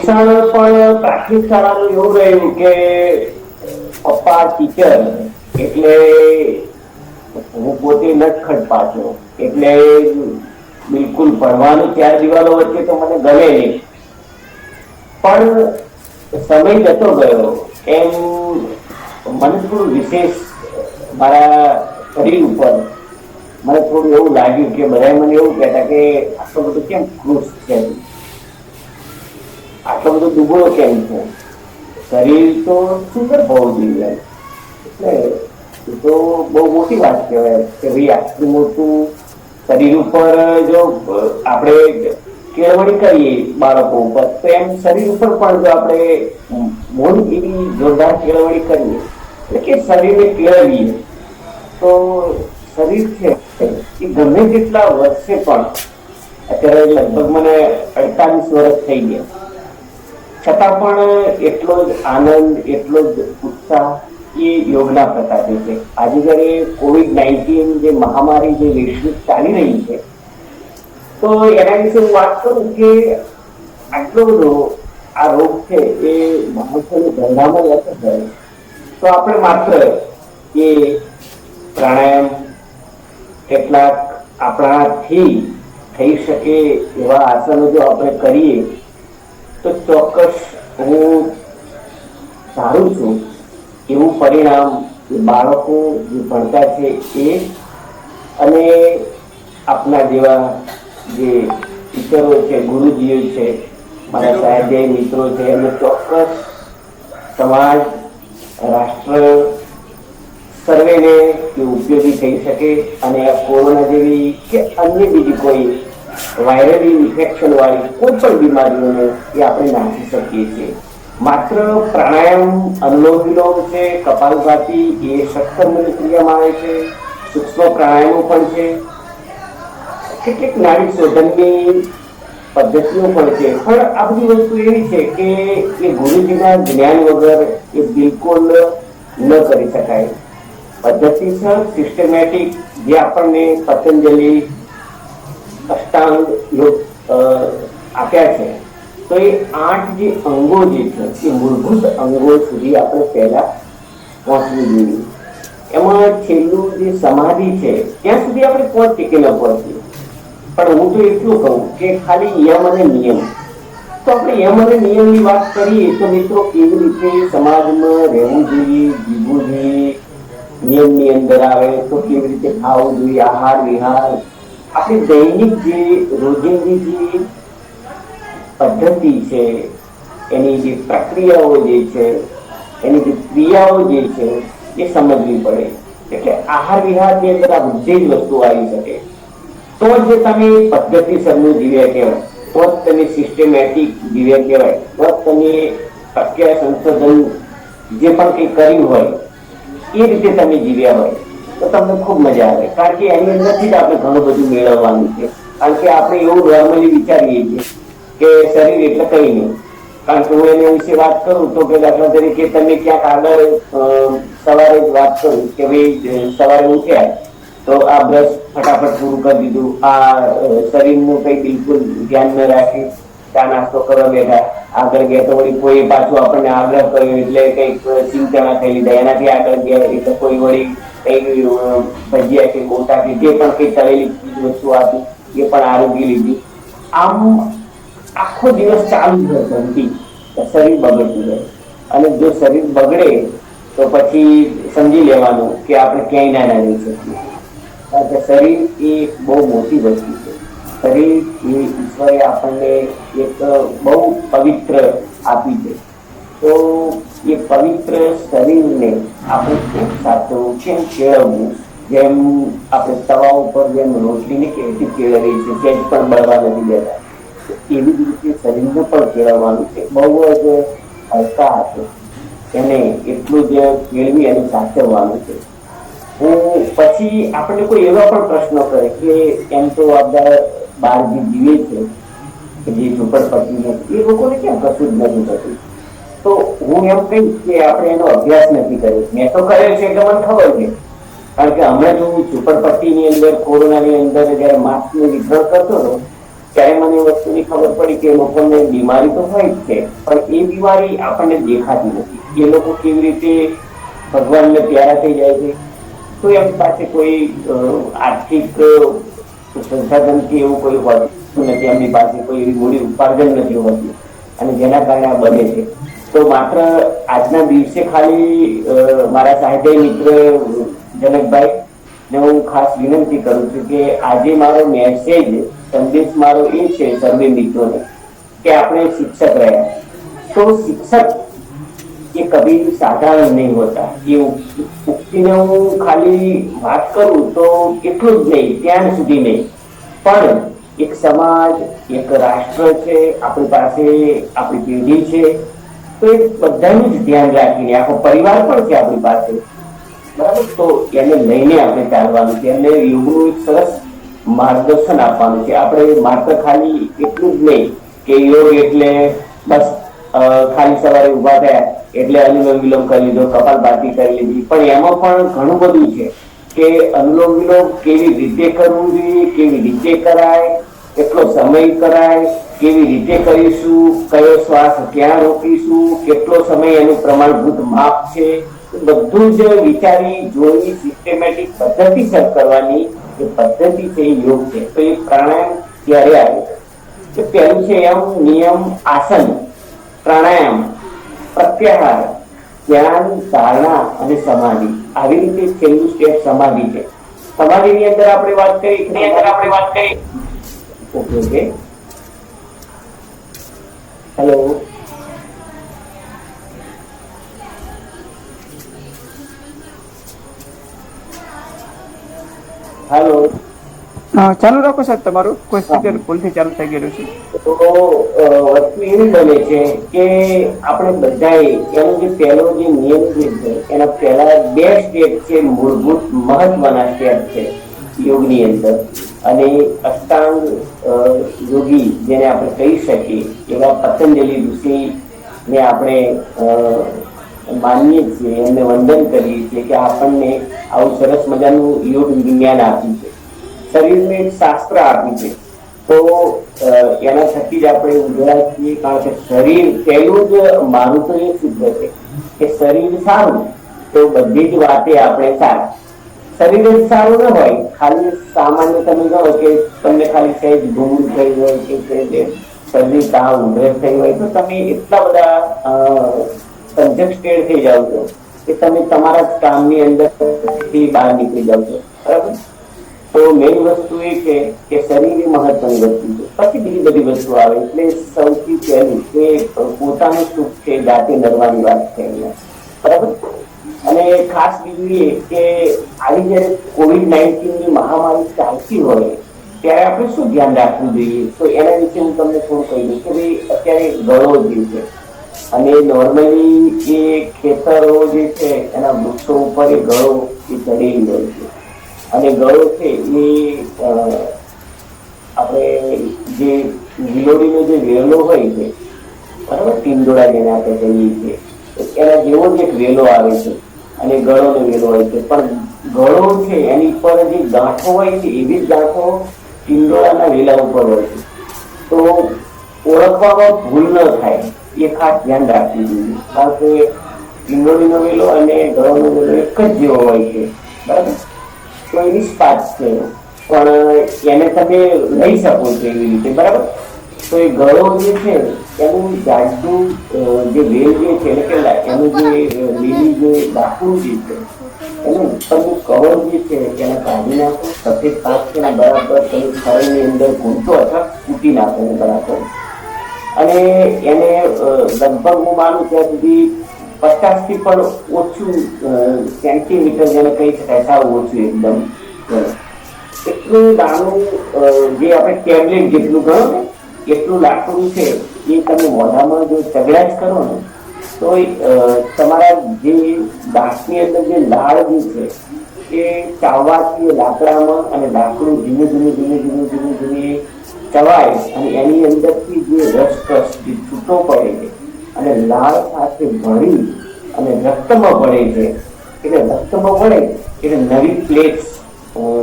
શિક્ષણ પણ પ્રાથમિક શાળાનું એવું રહ્યું કે પપ્પા ટીચર એટલે હું પોતે નટખટ પાછો, એટલે બિલકુલ ભણવાનું ચાર દિવાલો વચ્ચે તો મને ગમે નહીં. પણ સમય જતો ગયો એમ મને થોડું વિશેષ મારા શરીર ઉપર મને થોડું એવું લાગ્યું કે બધા મને એવું કહેતા કે આટલો બધો કેમ ખુશ છે, આટલો બધો દુબળો કેમ છે, શરીર તો સુંદર હોવું જોઈએ. એટલે એ તો બહુ મોટી વાત કહેવાય કે ભાઈ આટલું મોટું શરીર ઉપર જો આપણે કેળવણી કરીએ બાળકો ઉપર, તો એમ શરીર ઉપર પણ જો આપણે મોટી એવી જોરદાર કેળવણી કરીએ, એટલે કે શરીરને કેળવીએ, તો શરીર છે એ ગમે તેટલા વર્ષે પણ, અત્યારે લગભગ મને 48 વર્ષ થઈ ગયા, છતાં પણ એટલો જ આનંદ, એટલો જ ઉત્સાહ એ યોગના પ્રતાપે છે. આજે જયારે COVID-19 જે મહામારી જે વૈશ્વિક ચાલી રહી છે, તો એના વિશે હું વાત કરું કે આટલો બધો આ રોગ છે એ માણસોને ધંધામાં અસર કરે, તો આપણે માત્ર એ પ્રાણાયામ કેટલાક આપણાથી થઈ શકે એવા આસનો જો આપણે કરીએ તો ચોક્કસ હું ધારું છું એવું પરિણામ બાળકો જે ભણતા છે એ અને આપણા જેવા જે ટીચરો છે, ગુરુજીઓ છે, મારા સાહેબ મિત્રો છે, એમને ચોક્કસ સમાજ, રાષ્ટ્ર સર્વેને ઉપયોગી થઈ શકે અને આ કોરોના જેવી કે અન્ય બીજી કોઈ વાયરલ ઇન્ફેક્શન વાળી કોઈ પણ બીમારીઓને એ આપણે નાખી શકીએ છીએ. માત્ર પ્રાણાયામ, અનુલોમ વિલોમ છે, કપાલભાતી એ સત્કર્મની ક્રિયામાં આવે છે, સૂક્ષ્મ પ્રાણાયામો પણ છે, કેટલીક નાડી શોધનની પદ્ધતિઓ પણ છે. પણ આ બધી વસ્તુ એવી છે કે એ ગુરુજીના જ્ઞાન વગર એ બિલકુલ ન કરી શકાય. પદ્ધતિસર સિસ્ટમેટિક જે આપણને પતંજલિ અષ્ટાંગ યોગ આપ્યા છે, તો એ 8 જે અંગો જે છે એ મૂળભૂત અંગો સુધી આપણે પહેલા પહોંચવું જોઈએ. એમાં છેલ્લું જે સમાધિ છે ત્યાં સુધી આપણે પહોંચી કે ન પહોંચીએ, પણ હું તો એટલું કહું કે ખાલી યમ અને નિયમ. તો આપણે યમ અને નિયમની વાત કરીએ તો મિત્રો કેવી રીતે સમાજમાં રહેવું જોઈએ, જીવવું જોઈએ, નિયમની અંદર આવે તો કેવી રીતે ખાવું જોઈએ, આહાર વિહાર, આપણી દૈનિક જે રોજિંદી જે પદ્ધતિ છે, એની જે પ્રક્રિયાઓ જે છે, એની જે ક્રિયાઓ જે છે એ સમજવી પડે. એટલે આહાર વિહારની અંદર આ બધી જ વસ્તુ આવી શકે, તો જ તમે પદ્ધતિસરનું જીવ્યા કહેવાય, તો જ તમે સિસ્ટમેટિક જીવ્યા કહેવાય, તો જ તમે પ્રક્રિયા સંશોધન જે પણ કંઈ કર્યું હોય એ રીતે તમે જીવ્યા હોય તો તમને ખૂબ મજા આવે. કારણ કે એની અંદરથી જ આપણે ઘણું બધું મેળવવાનું છે. કારણ કે આપણે એવું નોર્મલી વિચારીએ છીએ કે શરીર એટલે કઈ નહીં. કારણ કે હું એના વિશે વાત કરું તો કે દાખલા તરીકે તમે ક્યાંક આગળ સવારે જ વાત કરું કે ભાઈ સવારે ઉઠ્યા તો આ બ્રશ ફટાફટ પૂરું કરી દીધું, આ શરીરનું કઈ બિલકુલ ધ્યાન ન રાખી ચા નાસ્તો કરવા બેઠા, આગળ ગયા તો વળી કોઈ પાછું આપણને આગ્રહ કર્યો એટલે કઈક સિંચણા થઈ લીધા, એનાથી આગળ ગયા એટલે કોઈ વળી કઈ ભજીયા કે ગોટા કે જે પણ કઈ તળેલી વસ્તુ આપી એ પણ આરોગી લીધી. આમ આખો દિવસ ચાલુ જ ધમતી, શરીર બગડતું રહે. અને જો શરીર બગડે તો પછી સમજી લેવાનું કે આપણે ક્યાંય ના રહી શકીએ. કારણ કે શરીર એ બહુ મોટી વસ્તુ છે. શરીર એ ઈશ્વરે આપણને એક બહુ પવિત્ર આપી છે, તો એ પવિત્ર શરીરને આપણે ખૂબ સાચવું, કેમ કેળવવું, જેમ આપણે તવા ઉપર જેમ રોટલીને કેવી કેળવીએ છીએ તેજ પણ બળવા નથી દેતા, એવી જ રીતે શરીરને પણ કેળવવાનું છે. બહુ જ હલકા હાથે એને એટલું જ કેળવી અને સાચવવાનું છે. પછી આપણને કોઈ એવા પણ પ્રશ્નો કરે કે એમ તો આપણા બહાર જે જીવે છે જે ઝુંપડપટ્ટી એ લોકોને કેમ કશું જ નથી થતું, તો હું એમ કહીશ કે આપણે એનો અભ્યાસ નથી કર્યો. મેં તો કરેલ છે એટલે મને ખબર છે. કારણ કે હમણાં જો હું ઝુંપડપટ્ટીની અંદર કોરોનાની અંદર જયારે માસ્કનું વિતરણ કરતો હતો ત્યારે મને એ વસ્તુની ખબર પડી કે લોકોને બીમારી તો હોય જ છે, પણ એ બીમારી આપણને દેખાતી નથી. એ લોકો કેવી રીતે ભગવાનને પ્યારા થઈ જાય છે, તો એમની પાસે કોઈ આર્થિક સંસાધનથી એવું કોઈ હોતું નથી, એમની પાસે કોઈ એવી મૂડી ઉપાર્જન નથી હોતું, અને જેના કારણે આ બને છે. તો માત્ર આજના દિવસે ખાલી મારા સાહિત્ય મિત્ર જનકભાઈ ને હું ખાસ વિનંતી કરું છું કે આજે મારો મેસેજ સંદેશ મારો એ છે સર્વે મિત્રોને કે આપણે શિક્ષક રહ્યા, તો શિક્ષક એ કભી સાધારણ નહીં હોતા. એ ઉક્તિને હું ખાલી વાત કરું તો એટલું જ નહીં, ત્યાં સુધી નહીં, પણ એક સમાજ, એક રાષ્ટ્ર છે, આપણી પાસે આપણી પેઢી છે, તો એ બધાનું જ ધ્યાન રાખીને આખો પરિવાર પણ છે આપણી પાસે, બરાબર. તો એને લઈને આપણે ચાલવાનું છે, એને યોગનું એક સરસ માર્ગદર્શન આપવાનું છે. આપણે માત્ર ખાલી એટલું જ નહીં કે યોગ એટલે બસ ખાલી સવારે ઉભા થયા એટલે અનુલોમ વિલોમ કરી લીધો, કપાલભાતી કરી લીધી, પણ એમાં પણ ઘણું બધું છે કે અનુલોમ વિલોમ કેવી રીતે કરવું જોઈએ, કેવી રીતે કરાય, કેટલો સમય કરાય, કેવી રીતે કરીશું, કયો શ્વાસ ક્યાં રોકીશું, કેટલો સમય એનું પ્રમાણભૂત માપ છે, બધું જ વિચારી જોઈ સિસ્ટમેટિક પદ્ધતિસર કરવાની જે પદ્ધતિ છે એ યોગ છે. તો એ પ્રાણાયામ ત્યારે આવે છે. પહેલું છે યમ, નિયમ, આસન, પ્રાણાયામ, પ્રત્યાહાર, ધ્યાન, ધારણા અને સમાધિ. આવી રીતે છેલ્લું સ્ટેપ સમાધિ છે. સમાધિની અંદર આપણે વાત કરી ઓકે હેલો હેલો ચાલુ રાખો સાહેબ, તમારું કોઈ સ્પીકર ભૂલથી ચાલુ થઈ ગયેલું છે. તો વસ્તુ એવી બને છે કે આપણે બધાએ એનો જે પહેલો જે નિયમ છે એના પહેલા 2 સ્ટેપ છે, મૂળભૂત મહત્વના સ્ટેપ છે યોગની અંદર. અને અષ્ટાંગ યોગી જેને આપણે કહી શકીએ એવા પતંજલિ ઋષિ ને આપણે માનીએ છીએ, એમને વંદન કરીએ છીએ કે આપણને આવું સરસ મજાનું યોગ વિજ્ઞાન આપ્યું છે, શરીરનું એક શાસ્ત્ર આપ્યું છે. તો એના થકી જ આપણે ઉજળા છીએ, કારણ કે શરીર પહેલું જ મારું તો એ સિદ્ધ છે કે શરીર સારું તો બધી જ વાતે આપણે સારા. શરીર જ સારું ન હોય, ખાલી સામાન્ય તમે કહો કે તમને ખાલી સહેજ ભૂલ થઈ હોય કે શરદી તાવ ઉધરસ થઈ હોય તો તમે એટલા બધા કન્જસ્ટેડ થઈ જાવ છો કે તમે તમારા જ કામની અંદર બહાર નીકળી જાવ છો, બરાબર. તો મેઇન વસ્તુ એ છે કે શરીર એ મહત્વની વસ્તુ છે, પછી બીજી બધી વસ્તુ આવે. એટલે સૌથી પહેલું કે પોતાનું સુખ છે જાતે નરવાની વાત છે અહીંયા, બરાબર. અને ખાસ બીજું એ કે આવી જયારે COVID-19 ની મહામારી ચાલતી હોય ત્યારે આપણે શું ધ્યાન રાખવું જોઈએ, તો એના વિશે હું તમને થોડું કહી દઉં કે ભાઈ અત્યારે ગળો જે છે અને નોર્મલી એ ખેતરો જે છે એના વૃક્ષો ઉપર એ ગળો એ ચડેલી હોય છે. અને ગળો છે એ આપણે જે ગિલોડીનો જે વેલો હોય છે, બરાબર, ટીંડોળા જેને આપણે કહીએ છીએ, એના જેવો જ એક વેલો આવે છે અને ગળોનો વેલો હોય છે. પણ ગળો છે એની પર જે ગાંઠો હોય છે એવી જ ગાંઠો ટીંડોળાના વેલા ઉપર હોય છે. તો ઓળખવામાં ભૂલ ન થાય એ ખાસ ધ્યાન રાખવું જોઈએ, કારણ કે ટીંડોળીનો વેલો અને ગળોનો વેલો એક જ જેવો હોય છે, બરાબર. તો એની સ્પાટ છે, પણ એને તમે લઈ શકો છો એવી રીતે, બરાબર. તો એ ગળો જે છે એનું જાડું જે વેલ જે છે એટલે કે એનું જે લીલી જે ડાકું જે છે એનું ઉપરનું કવર જે છે એને કાઢી નાખો, સફેદ કાચ છે ને બરાબર તમે શરીરની અંદર ગૂંથો અથવા કૂટી નાખો બરાબર. અને એને લગભગ હું માનું ત્યાં સુધી 50 થી પણ ઓછું સેન્ટીમીટર જેને કહી શકાય, સાવ ઓછું એકદમ, એટલું નાનું જે આપણે ટેબ્લેટ જેટલું ગણો ને એટલું લાકડું છે એ તમે મોઢામાં જો ચગડા જ કરો ને તો તમારા જે દાંતની અંદર જે લાળ જે છે એ ચાવવાથી લાકડામાં અને લાકડું ધીમે ધીમે ચવાય અને એની અંદરથી જે રસ જે છૂટો પડે છે અને લાળ સાથે ભળી અને રક્તમાં ભળે છે. એટલે રક્તમાં ભળે એટલે નવી પ્લેટ્સ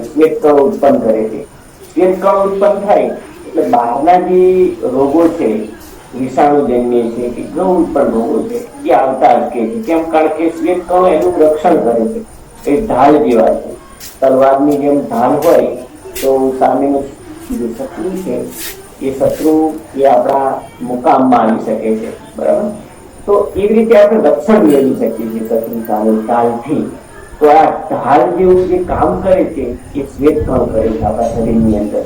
શ્વેતકણો ઉત્પન્ન કરે છે. શ્વેતકણો ઉત્પન્ન થાય એટલે બહારના જે રોગો છે, વિષાણુજન્ય છે કે ગૌણ પણ રોગો છે, એ આવતા અટકે છે. કેમ? કારણ કે શ્વેતકણો એનું રક્ષણ કરે છે. એ ઢાલ જેવા છે. તલવારની જેમ ઢાલ હોય તો સામેનું જે શત્રુ છે એ શત્રુ એ આપણા મુકામમાં આવી શકે છે. બરાબર? તો એવી રીતે આપણે રક્ષણ મેળવી શકીએ છીએ શત્રુ સામે ઢાલથી. તો આ ઢાલ જેવું જે કામ કરે છે એ શ્વેતકણ કરે છે આપણા શરીરની અંદર.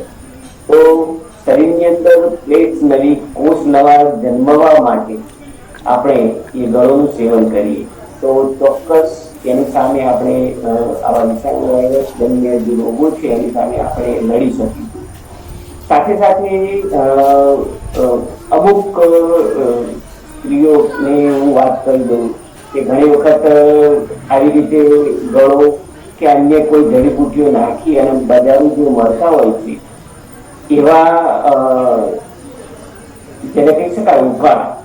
તો શરીરની અંદર પ્લેટ્સ નવી, કોષ નવા જન્મવા માટે આપણે એ ગળોનું સેવન કરીએ તો ચોક્કસ એની સામે આપણે આવા વિષાણુ વાયરસ જન્ય જે રોગો છે એની સામે આપણે લડી શકીએ. સાથે સાથે અમુક સ્ત્રીઓને હું વાત કરી દઉં કે ઘણી વખત આવી રીતે ગળો કે અન્ય કોઈ જડીબુટ્ટીઓ નાખી અને બજારું જે મળતા હોય છે એવા જેને કહી શકાય ઉકાળા,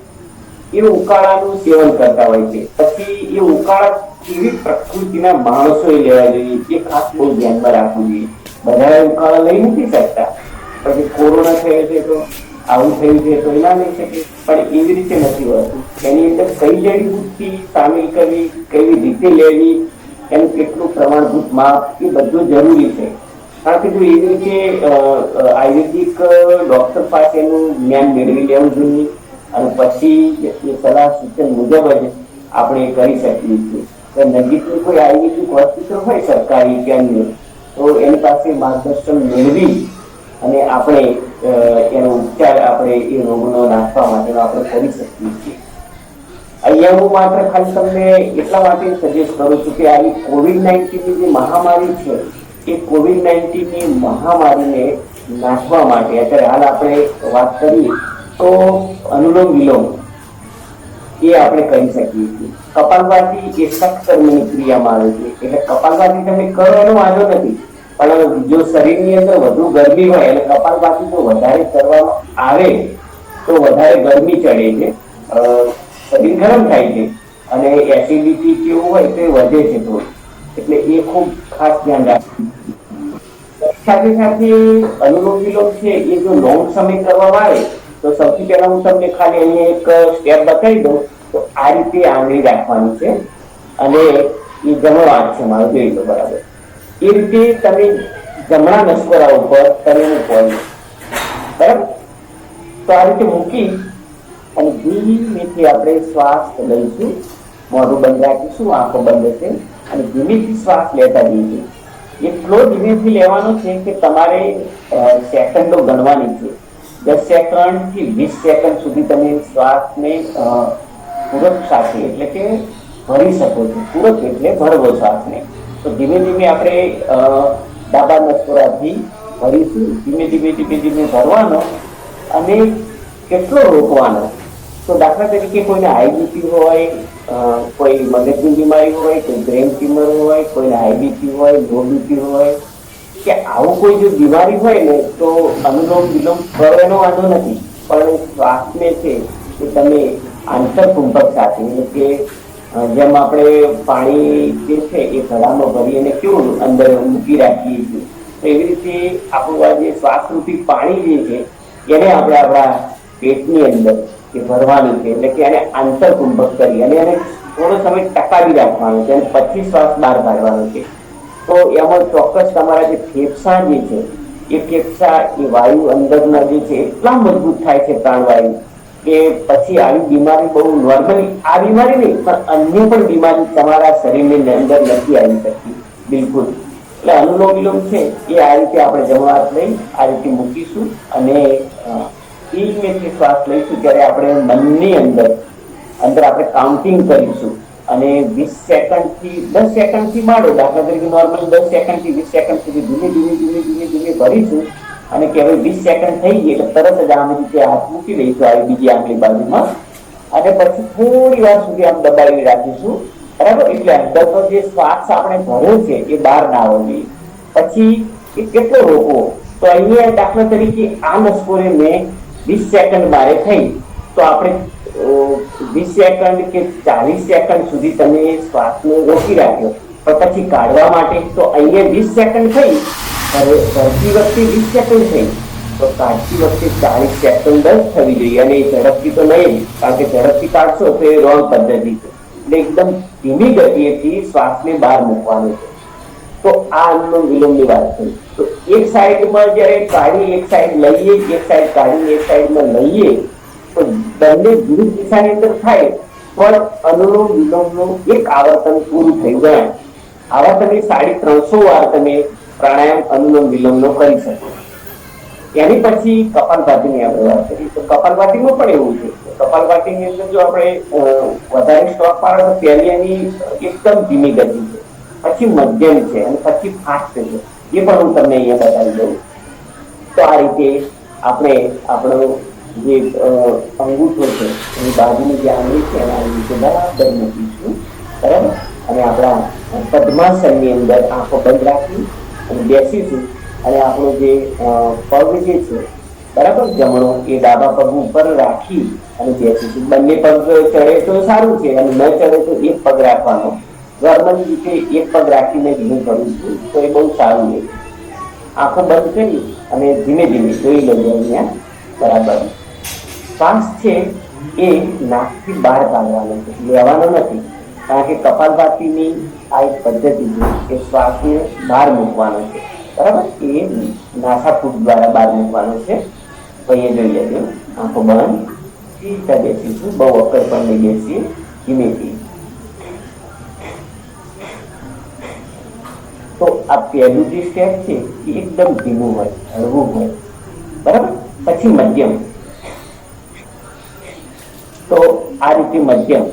એ ઉકાળાનું સેવન કરતા હોય છે. પછી એ ઉકાળા કેવી પ્રકૃતિના માણસોએ લેવા જોઈએ એ ખાસ બહુ ધ્યાનમાં રાખવું જોઈએ. બધા ઉકાળા લઈ નથી શકતા. પછી કોરોના થયો છે તો આવું થયું છે તો ના લઈ શકે, પણ એવી રીતે નથી હોતું. એની અંદર કઈ જડીબુટ્ટી સામેલ કરવી, કેવી રીતે લેવી, એનું કેટલું પ્રમાણભૂત માપ, એ બધું જરૂરી છે. કારણ કે જો એવી રીતે આયુર્વેદિક ડોક્ટર પાસેનું જ્ઞાન મેળવી લેવું જોઈએ અને પછી એ સલાહ સૂચન મુજબ જ આપણે કરી શકીએ છીએ. નજીકની કોઈ આયુર્વેદિક હોસ્પિટલ હોય સરકારી કે અન્ય, તો એની પાસે માર્ગદર્શન મેળવી અને આપણે એનો ઉપચાર આપણે એ રોગનો નાખવા માટેનો આપણે કરી શકીએ છીએ. અહીંયા હું માત્ર ખાલી તમને એટલા માટે સજેસ્ટ કરું છું કે આવી કોવિડ-19ની જે મહામારી છે એ કોવિડ-19ની મહામારીને નાખવા માટે અત્યારે હાલ આપણે વાત કરીએ તો અનુલોમ વિલોમ એ આપણે કરી શકીએ છીએ. કપાલભાતી એ સખ્ત ક્રિયામાં આવે છે. એટલે કપાલભાતી તમે કરો એનો વાંધો નથી, પણ જો શરીરની અંદર વધુ ગરમી હોય એટલે કપાલભાતી જો વધારે કરવામાં આવે તો વધારે ગરમી ચડે છે, શરીર ગરમ થાય છે અને એસિડિટી કેવું હોય તો એ વધે છે થોડું. એટલે એ ખૂબ ખાસ ધ્યાન રાખવું. સાથે સાથે અનુલોમ વિલોમ છે એ જો લોંગ સમય કરવામાં આવે તો સૌથી પહેલા હું તમને ખાલી અહીંયા એક સ્ટેપ બતાવી દઉં. તો આ રીતે આંગળી રાખવાની છે અને એ જમણો હાથ છે મારો, જોઈ લો બરાબર. એ રીતે તમે જમણા નસકોરા ઉપર તમે મૂકો, બરાબર. તો આ રીતે મૂકી અને ધીમેથી આપણે શ્વાસ લઈશું. મોઢું બંધ રાખીશું, આંખો બંધ હશે અને ધીમેથી શ્વાસ લેતા જઈશું. એટલો ધીમેથી લેવાનો છે કે તમારે સેકન્ડો ગણવાની છે. 10 સેકન્ડ થી 20 સેકન્ડ સુધી તમે શ્વાસને પૂરક સાથે એટલે કે ભરી શકો છો. પૂરક એટલે ભરવો શ્વાસને. તો ધીમે ધીમે આપણે ડાબા નસકોરાથી ભરીશું. ધીમે ધીમે ધીમે ધીમે ભરવાનો અને કેટલો રોકવાનો. તો દાખલા તરીકે કોઈને હાઈ બીપી હોય, કોઈ મગજની બીમારી હોય, કોઈ બ્રેન ટ્યુમર હોય, કોઈને હાઈ બીપી હોય, લો બીપી હોય કે આવું કોઈ જો બીમારી હોય ને તો અનુલોમ વિલોમ કરો એનો વાંધો નથી, પણ શ્વાસને છે કે તમે આંતરકુંભક સાથે એટલે કે જેમ આપણે પાણી જે છે એ ઘડામાં ભરી અને કેવું અંદર મૂકી રાખીએ છીએ તો એવી રીતે આપણું આ જે શ્વાસરૂપી પાણી જે છે એને આપણે આપણા પેટની અંદર એ ભરવાનું છે. એટલે કે એને આંતરકુંભક કરી અને એને થોડો સમય ટકાવી રાખવાનો છે અને પછી શ્વાસ બહાર કાઢવાનો છે. તો એમાં ચોક્કસ તમારા જે ફેફસા જે છે એ ફેફસા એ વાયુ અંદરના જે છે એટલા મજબૂત થાય છે પ્રાણવાયુ કે પછી આવી બીમારી બહુ નોર્મલી, આ બીમારી નહીં પણ અન્ય પણ બીમારી તમારા શરીરની અંદર નથી આવી શકતી બિલકુલ. એટલે અનુલોમ વિલોમ છે એ આ રીતે આપણે જમણો હાથ લઈ આ રીતે મૂકીશું અને ધીમેથી શ્વાસ લઈશું ત્યારે આપણે મનની અંદર આપણે કાઉન્ટિંગ કરીશું અને 20 સેકન્ડથી 10 સેકન્ડથી માંડો. દાખલા તરીકે નોર્મલી 10 સેકન્ડથી 20 સેકન્ડ સુધી ધીમે ધીમે ધીમે ધીમે ધીમે ભરીશું અને કે હવે 20 સેકન્ડ થઈ ગઈ એટલે તરત જ આમ રીતે હાથ મૂકી દઈશું આવી બીજી આંગળી બાજુમાં અને પછી થોડી વાર સુધી આમ દબાવી રાખીશું, બરાબર. એટલે અંદરનો જે શ્વાસ આપણે ભર્યો છે એ બહાર ના આવવો જોઈએ. પછી એ કેટલો રોકવો, તો અહીંયા દાખલા તરીકે આ નસકોરે મેં 20 સેકન્ડ મારે થઈ તો આપણે 20 સેકન્ડ કે 40 સેકન્ડ સુધી તમે શ્વાસને રોકી રાખ્યો પણ પછી કાઢવા માટે તો અહીંયા 20 સેકન્ડ થઈ, ભરતી વખતે 20 સેકન્ડ થઈ તો કાઢતી વખતે 40 સેકન્ડ જ થવી જોઈએ, અને એ ઝડપથી તો નહીં, કારણ કે ઝડપથી કાઢશો તો એ રોંગ પદ્ધતિ છે. એટલે એકદમ ધીમી ગતિએથી શ્વાસને બહાર મૂકવાનો છે. તો આ અનુલોમ વિલોમની વાત થઈ. તો એક સાઈડમાં જયારે કાઢી એક સાઈડ લઈએ, એક સાઈડ કાઢી એક સાઈડમાં લઈએ, તો બંને વિરુદ્ધ દિશાની અંદર થાય પણ અનુલોમ વિલોમનું એક આવર્તન પૂરું થઈ જાય. આવા તમે 350 વાર તમે પ્રાણાયામ અનુલોમ વિલોમનો કરી શકો. એની પછી કપાલભાતીની આપણે વાત કરીએ તો કપાલભાતીમાં પણ એવું છે. કપાલભાતીની અંદર જો આપણે વધારે સ્ટોક પાડો તો પહેલી એની એકદમ ધીમી ગતિ છે, પછી મધ્યમ છે અને પછી ફાસ્ટ છે. એ પણ હું તમને અહીંયા બતાવી દઉં. તો આ રીતે આપણે આપણો જે અંગૂઠો છે એની બાજુની જે આંગળી છે એના રીતે બરાબર મૂકીશું, બરાબર. અને આપણા પદ્માસનની અંદર આંખો બંધ રાખી અને બેસીશું, અને આપણો જે પગ જે છે બરાબર જમણો એ ડાબા પગ ઉપર રાખી અને બેસીશું. બંને પગ ચડે તો સારું છે, અને ન ચડે તો એક પગ રાખવાનો. નોર્મલ રીતે એક પગ રાખીને ધીમે કરું છું તો એ બહુ સારું છે. આંખો બંધ કરી અને ધીમે ધીમે જોઈ લેજો અહીંયા બરાબર. શ્વાસ છે એ નાકથી બહાર કાઢવાનો છે, લેવાનો નથી. કારણ કે કપાલભાતીની આ એક પદ્ધતિ છે કે શ્વાસને બહાર મૂકવાનો છે, બરાબર. એ નાસાફૂટ દ્વારા બહાર મૂકવાનો છે. તો અહીંયા જોઈ લેજો, આંખો બંધ, સીધા બેસીશું, બહુ અક્કર પણ નહીં બેસીએ, ધીમેથી. તો આ પહેલું જે સ્ટેપ છે એ એકદમ ધીમું હોય, હળવું હોય, બરાબર. પછી મધ્યમ. તો આ રીતે મધ્યમ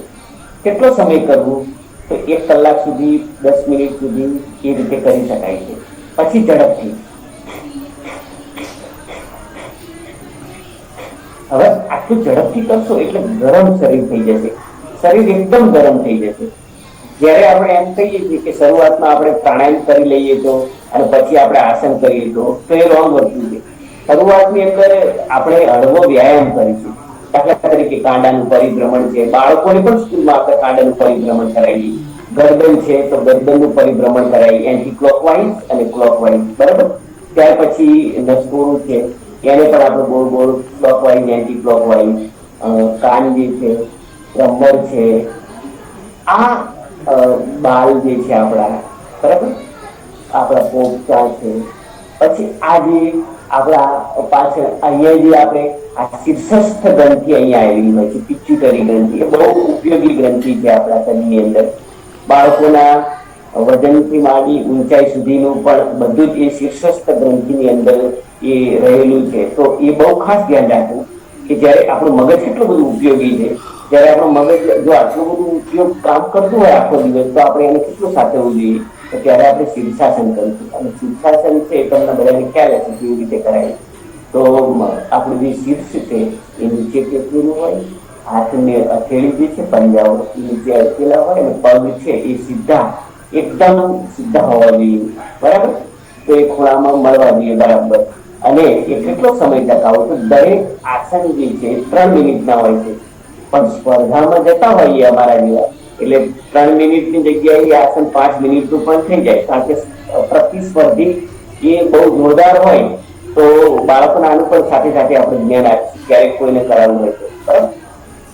કેટલો સમય કરવું? તો 1 કલાક સુધી, 10 મિનિટ સુધી એ રીતે કરી શકાય છે. પછી ઝડપથી. હવે આટલું ઝડપથી કરશો એટલે ગરમ શરીર થઈ જશે, શરીર એકદમ ગરમ થઈ જશે. જયારે આપણે એમ કહીએ છીએ કે શરૂઆતમાં આપણે પ્રાણાયામ કરી લઈએ તો અને પછી આપણે આસન કરીએ તો એ રોંગ વસ્તુ છે. શરૂઆતની અંદર આપણે હળવો વ્યાયામ કરીશું. દાખલા તરીકે કાંડાનું પરિભ્રમણ છે, બાળકોને પણ સ્કૂલમાં આપણે કાંડાનું પરિભ્રમણ કરાવીએ. ગરદન છે તો ગરદનનું પરિભ્રમણ કરાવીએ, એન્ટી ક્લોકવાઇઝ અને ક્લોકવાઇઝ, બરાબર. ત્યાર પછી નસકોરું છે એને પણ આપણે ગોળ ગોળ ક્લોકવાઇઝ, એન્ટી ક્લોકવાઇઝ. કાન જે છે, કમર છે, આ બાલ જે છે આપણા, બરાબર, આપણા પોપટા છે. પછી આ જે આપણા પાછળ અહીંયા જે આપણે આ શીર્ષસ્થ ગ્રંથિ અહીંયા આવેલી હોય છે, પિચ્યુટરી ગ્રંથિ, એ બહુ ઉપયોગી ગ્રંથિ છે આપણા શરીરની અંદર. બાળકોના વજનથી માંડી ઊંચાઈ સુધીનું પણ બધું જ એ શીર્ષસ્થ ગ્રંથિની અંદર એ રહેલું છે. તો એ બહુ ખાસ ધ્યાન રાખવું કે જ્યારે આપણું મગજ કેટલું બધું ઉપયોગી છે, જ્યારે આપણું મગજ જો આટલું બધું ઉપયોગ કામ કરતું હોય આખો દિવસ, તો આપણે એને કેટલું સાચવવું જોઈએ. તો ત્યારે આપણે શીર્ષાસન કરીશું. અને શીર્ષાસન છે એ તમને બધાને ખ્યાલ હશે કેવી રીતે કરાય. તો આપણું જે શીર્ષ છે એ નીચે ટેકવેલું હોય, હાથને હથેળી જે છે પંજાઓ એ નીચે અટકેલા હોય, અને પગ છે એ સીધા એકદમ સીધા હોવા જોઈએ, બરાબર. તો એ ખૂણામાં મળવા જોઈએ બરાબર. અને એ કેટલો સમય ટકાવો? તો દરેક આસન જે છે 3 મિનિટના હોય છે. પણ સ્પર્ધામાં જતા હોઈએ અમારા જેવા, એટલે 3 મિનિટની જગ્યાએ આસન 5 મિનિટનું પણ થઈ જાય. કારણ કે પ્રતિસ્પર્ધી એ બહુ જોરદાર હોય તો બાળકોના આનું પણ સાથે સાથે આપણે જ્ઞાન આપીશું ક્યારેક કોઈને કરાવવું હોય તો, બરાબર.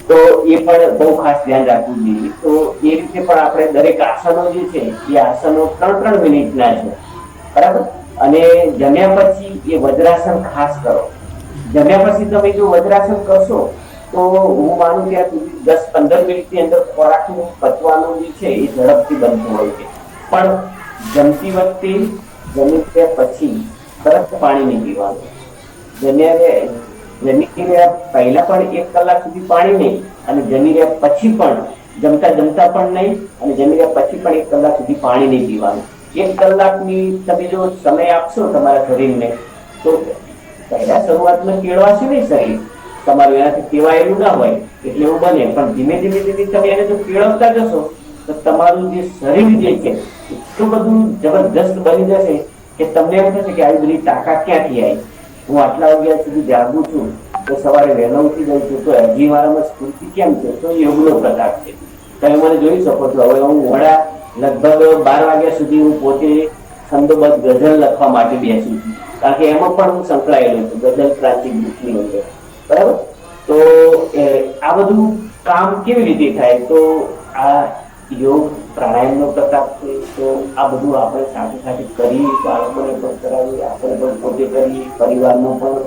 તો એ પણ બહુ ખાસ ધ્યાન રાખવું જોઈએ. તો એ રીતે પણ આપણે દરેક આસનો જે છે એ આસનો 3 મિનિટના છે, બરાબર. અને જમ્યા પછી એ વજ્રાસન ખાસ કરો. જમ્યા પછી તમે જો વજ્રાસન કરશો તો હું માનું ત્યાં સુધી 10-15 મિનિટની અંદર ખોરાકનું પચવાનું જે છે એ ઝડપથી બનતું હોય છે. પણ જમતી વખતે જમી રહ્યા પછી તરત પાણી નહીં પીવાનું. જમી રહ્યા પહેલા પણ 1 કલાક સુધી પાણી નહીં, અને જમી રહ્યા પછી પણ, જમતા પણ નહીં, અને જમી રહ્યા પછી પણ 1 કલાક સુધી પાણી નહીં પીવાનું. 1 કલાકની તમે જો સમય આપશો તમારા શરીરને, તો પહેલા શરૂઆતમાં કેળવાશે નહીં શરીર તમારું, એનાથી ટેવાયેલું ના હોય એટલે એવું બને. પણ ધીમે ધીમે તમે એને જો કેળવતા જશો તો તમારું જે શરીર જે છે એટલું બધું જબરદસ્ત બની જશે કે તમને એમ થશે કે આવી બધી તાકાત ક્યાંથી આવી? હું આટલા વાગ્યા સુધી જાગું છું, તો સવારે વહેલો ઉઠી જાઉં છું, તો હજી મારામાં સ્ફૂર્તિ કેમ છે? તો યોગનો પ્રતાપ છે. તમે મને જોઈ શકો છો. હવે હું લગભગ 12 વાગ્યા સુધી હું પોતે છંદોબદ્ધ ગઝલ લખવા માટે બેસું છું. કારણ કે એમાં પણ હું સંકળાયેલો છું ગઝલ ક્રાંતિ ગ્રુપની અંદર, બરાબર. તો આ બધું કામ કેવી રીતે થાય? તો આ યોગ પ્રાણાયામનો પ્રતાપ છે. તો આ બધું આપણે સાથે સાથે કરી, બાળકોને પણ કરાવીએ, આપણે પણ પોતે કરીએ, પરિવારમાં પણ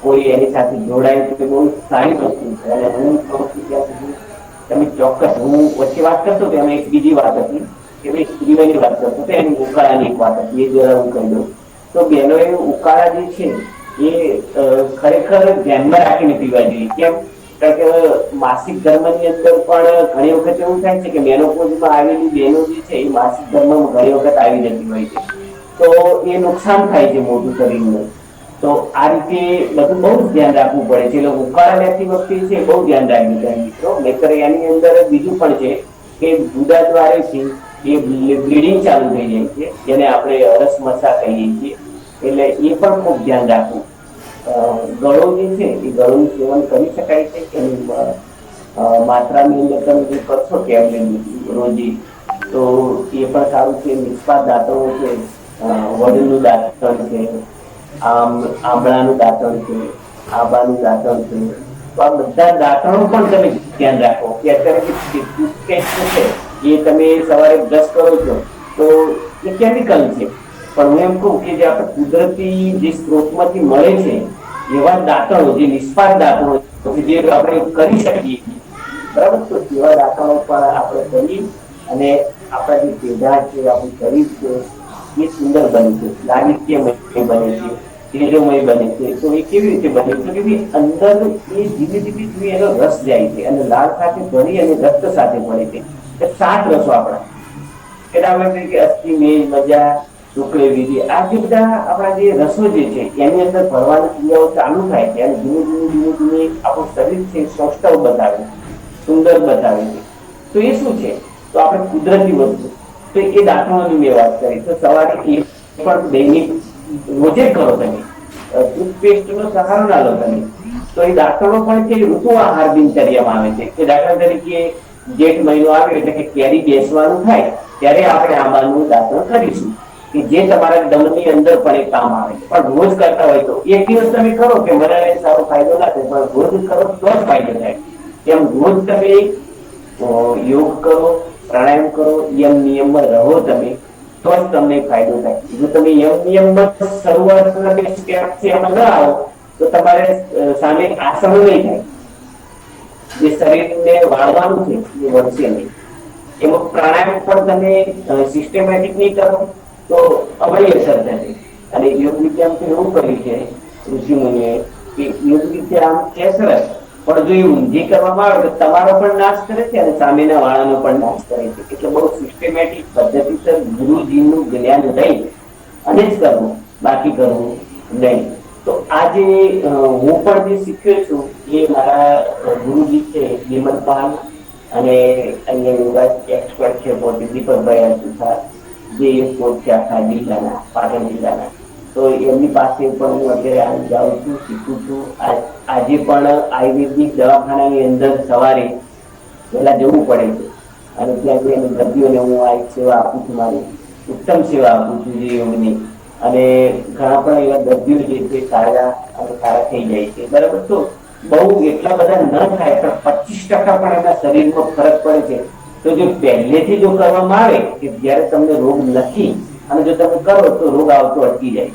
કોઈ એની સાથે જોડાય તો બહુ સારી વસ્તુ છે. અને હું કહું છું ત્યાં સુધી તમે ચોક્કસ, હું વચ્ચે વાત કરતો હતો એમાં એક બીજી વાત હતી કે ભાઈ સ્ત્રીઓની વાત કરતો હતો, એની ઉકાળાની એક વાત હતી, એ જરા હું કહી દઉં. તો બહેનોએ ઉકાળા જે છે એ ખરેખર ધ્યાનમાં રાખીને પીવા જોઈએ. કેમ? કારણ કે માસિક ધર્મની અંદર પણ ઘણી વખત એવું થાય છે કે મેનોપોઝમાં આવેલી બહેનો જે છે એ માસિક ધર્મમાં ઘણી વખત આવી જતી હોય છે, તો એ નુકસાન થાય છે મોટું શરીરનું. તો આ રીતે બધું બહુ જ ધ્યાન રાખવું પડે છે. એટલે ઉકાળા લેતી વખતે છે બહુ ધ્યાન રાખવું પડે મિત્રો. નહીતર એની અંદર બીજું પણ છે કે જુદા દ્વારે છે એ બ્લીડિંગ ચાલુ થઈ જાય છે, જેને આપણે અરસમસા કહીએ છીએ. એટલે એ પણ ખૂબ ધ્યાન રાખવું. ગળો જે છે એ ગળોનું સેવન કરી શકાય છે. એની માત્રાની અંદર તમે જે કરશો ટેબ્લેટ રોજી, તો એ પણ સારું છે. નિષ્પાત દાંતણો છે, વડનું દાંતણ છે, આંબળાનું દાંતણ છે, આંબાનું દાંતણ છે. તો આ બધા દાંતણો પણ તમે ધ્યાન રાખો કે અત્યારે જે ટૂથપેસ્ટ છે એ તમે સવારે બ્રશ કરો છો તો એ કેમિકલ છે. પણ હું એમ કહું કે જે આપણે કુદરતી જે સ્ત્રોતમાંથી મળે છે એવા દાંતણો, જે નિષ્પાત દાંતણો જે આપણે કરી શકીએ, બરાબર. તો એવા દાંતણો પણ આપણે કરી અને આપણા જે પેઢા છે, આપણું શરીર છે એ સુંદર બને છે, લાલિત્યમય બને છે, તેજોમય બને છે. તો એ કેવી રીતે બને છે કે અંદર એ ધીમે ધીમે એનો રસ જાય છે અને લાળ સાથે ભળી અને રક્ત સાથે ભળે છે. એ 7 રસો આપણા એના કે અસ્થિ, મેજ, મજા, શુક્ર, વિધિ, આ જે બધા આપણા જે રસો જે છે એની અંદર ભરવાની ક્રિયાઓ ચાલુ થાય છે અને ધીમે ધીમે ધીમે ધીમે આપણું શરીર છે સૌષ્ઠવ બતાવે છે, સુંદર બતાવે છે. તો એ શું છે? તો આપણે કુદરતી વસ્તુ. તો એ દાંતણોની મેં વાત કરી. તો સવારે એ પણ દૈનિક રોજે કરો તમે. ટૂથપેસ્ટ નો સહારો ના લો તમે. તો એ દાંતણો પણ છે ઋતુ આહાર દિનચર્યામાં આવે છે. કે દાખલા તરીકે જેઠ મહિનો આવે એટલે કે કેરી બેસવાનું થાય ત્યારે આપણે આંબાનું દાંતણ કરીશું, કે જે તમારા દમની અંદર પણ એ કામ આવે. પણ રોજ કરતા હોય તો એક દિવસ તમે કરો કે મને સારો ફાયદો ના થાય, પણ રોજ કરો તો જ ફાયદો થાય. એમ રોજ તમે યોગ કરો, પ્રાણાયામ કરો, એમ નિયમમાં રહો તમે, તો જ તમને ફાયદો થાય. જો તમે નિયમમાં શરૂઆતમાં ન આવો તો તમારે સામે આસનો નહીં થાય. જે શરીરને વાળવાનું છે એ વધશે નહીં. એમાં પ્રાણાયામ પણ તમે સિસ્ટમેટિક નહીં કરો તો અવળી અસર થશે. અને યોગ વિદ્યા તો એવું કર્યું છે ઋષિ મુનિએ કે યોગ વિદ્યા આમ છે સરસ, પણ જો એ ઊંધી કરવામાં આવે તો તમારો પણ નાશ કરે છે અને સામેના વાળાનો પણ નાશ કરે છે. એટલે બહુ સિસ્ટમેટિક પદ્ધતિસર ગુરુજીનું જ્ઞાન લઈ અને જ કરવું, બાકી કરવું નહીં. તો આજે હું પણ જે શીખ્યો છું એ મારા ગુરુજી છે વિમલપાલ, અને અહીંયા યોગા એક્સપર્ટ છે પોતે દીપકભાઈ સુથાર, જે પોત છે આખા જિલ્લાના, પાટણ જિલ્લાના. તો એમની પાસે પણ હું અત્યારે જાઉં છું, શીખું છું. આજે પણ આયુર્વેદિક દવાખાનાની અંદર સવારે પહેલા જવું પડે છે અને ત્યાં જઈને દર્દીઓને હું આ સેવા આપું છું, મારી ઉત્તમ સેવા આપું છું જે યોગની. અને ઘણા પણ એવા દર્દીઓ જે છે સારા અને સારા થઈ જાય છે, બરાબર. તો બહુ એટલા બધા ન થાય પણ 25% પણ એના શરીરમાં ફરક પડે છે. તો જો પહેલેથી જો કરવામાં આવે કે જયારે તમને રોગ નથી અને જો તમે કરો તો રોગ આવતો અટકી જાય,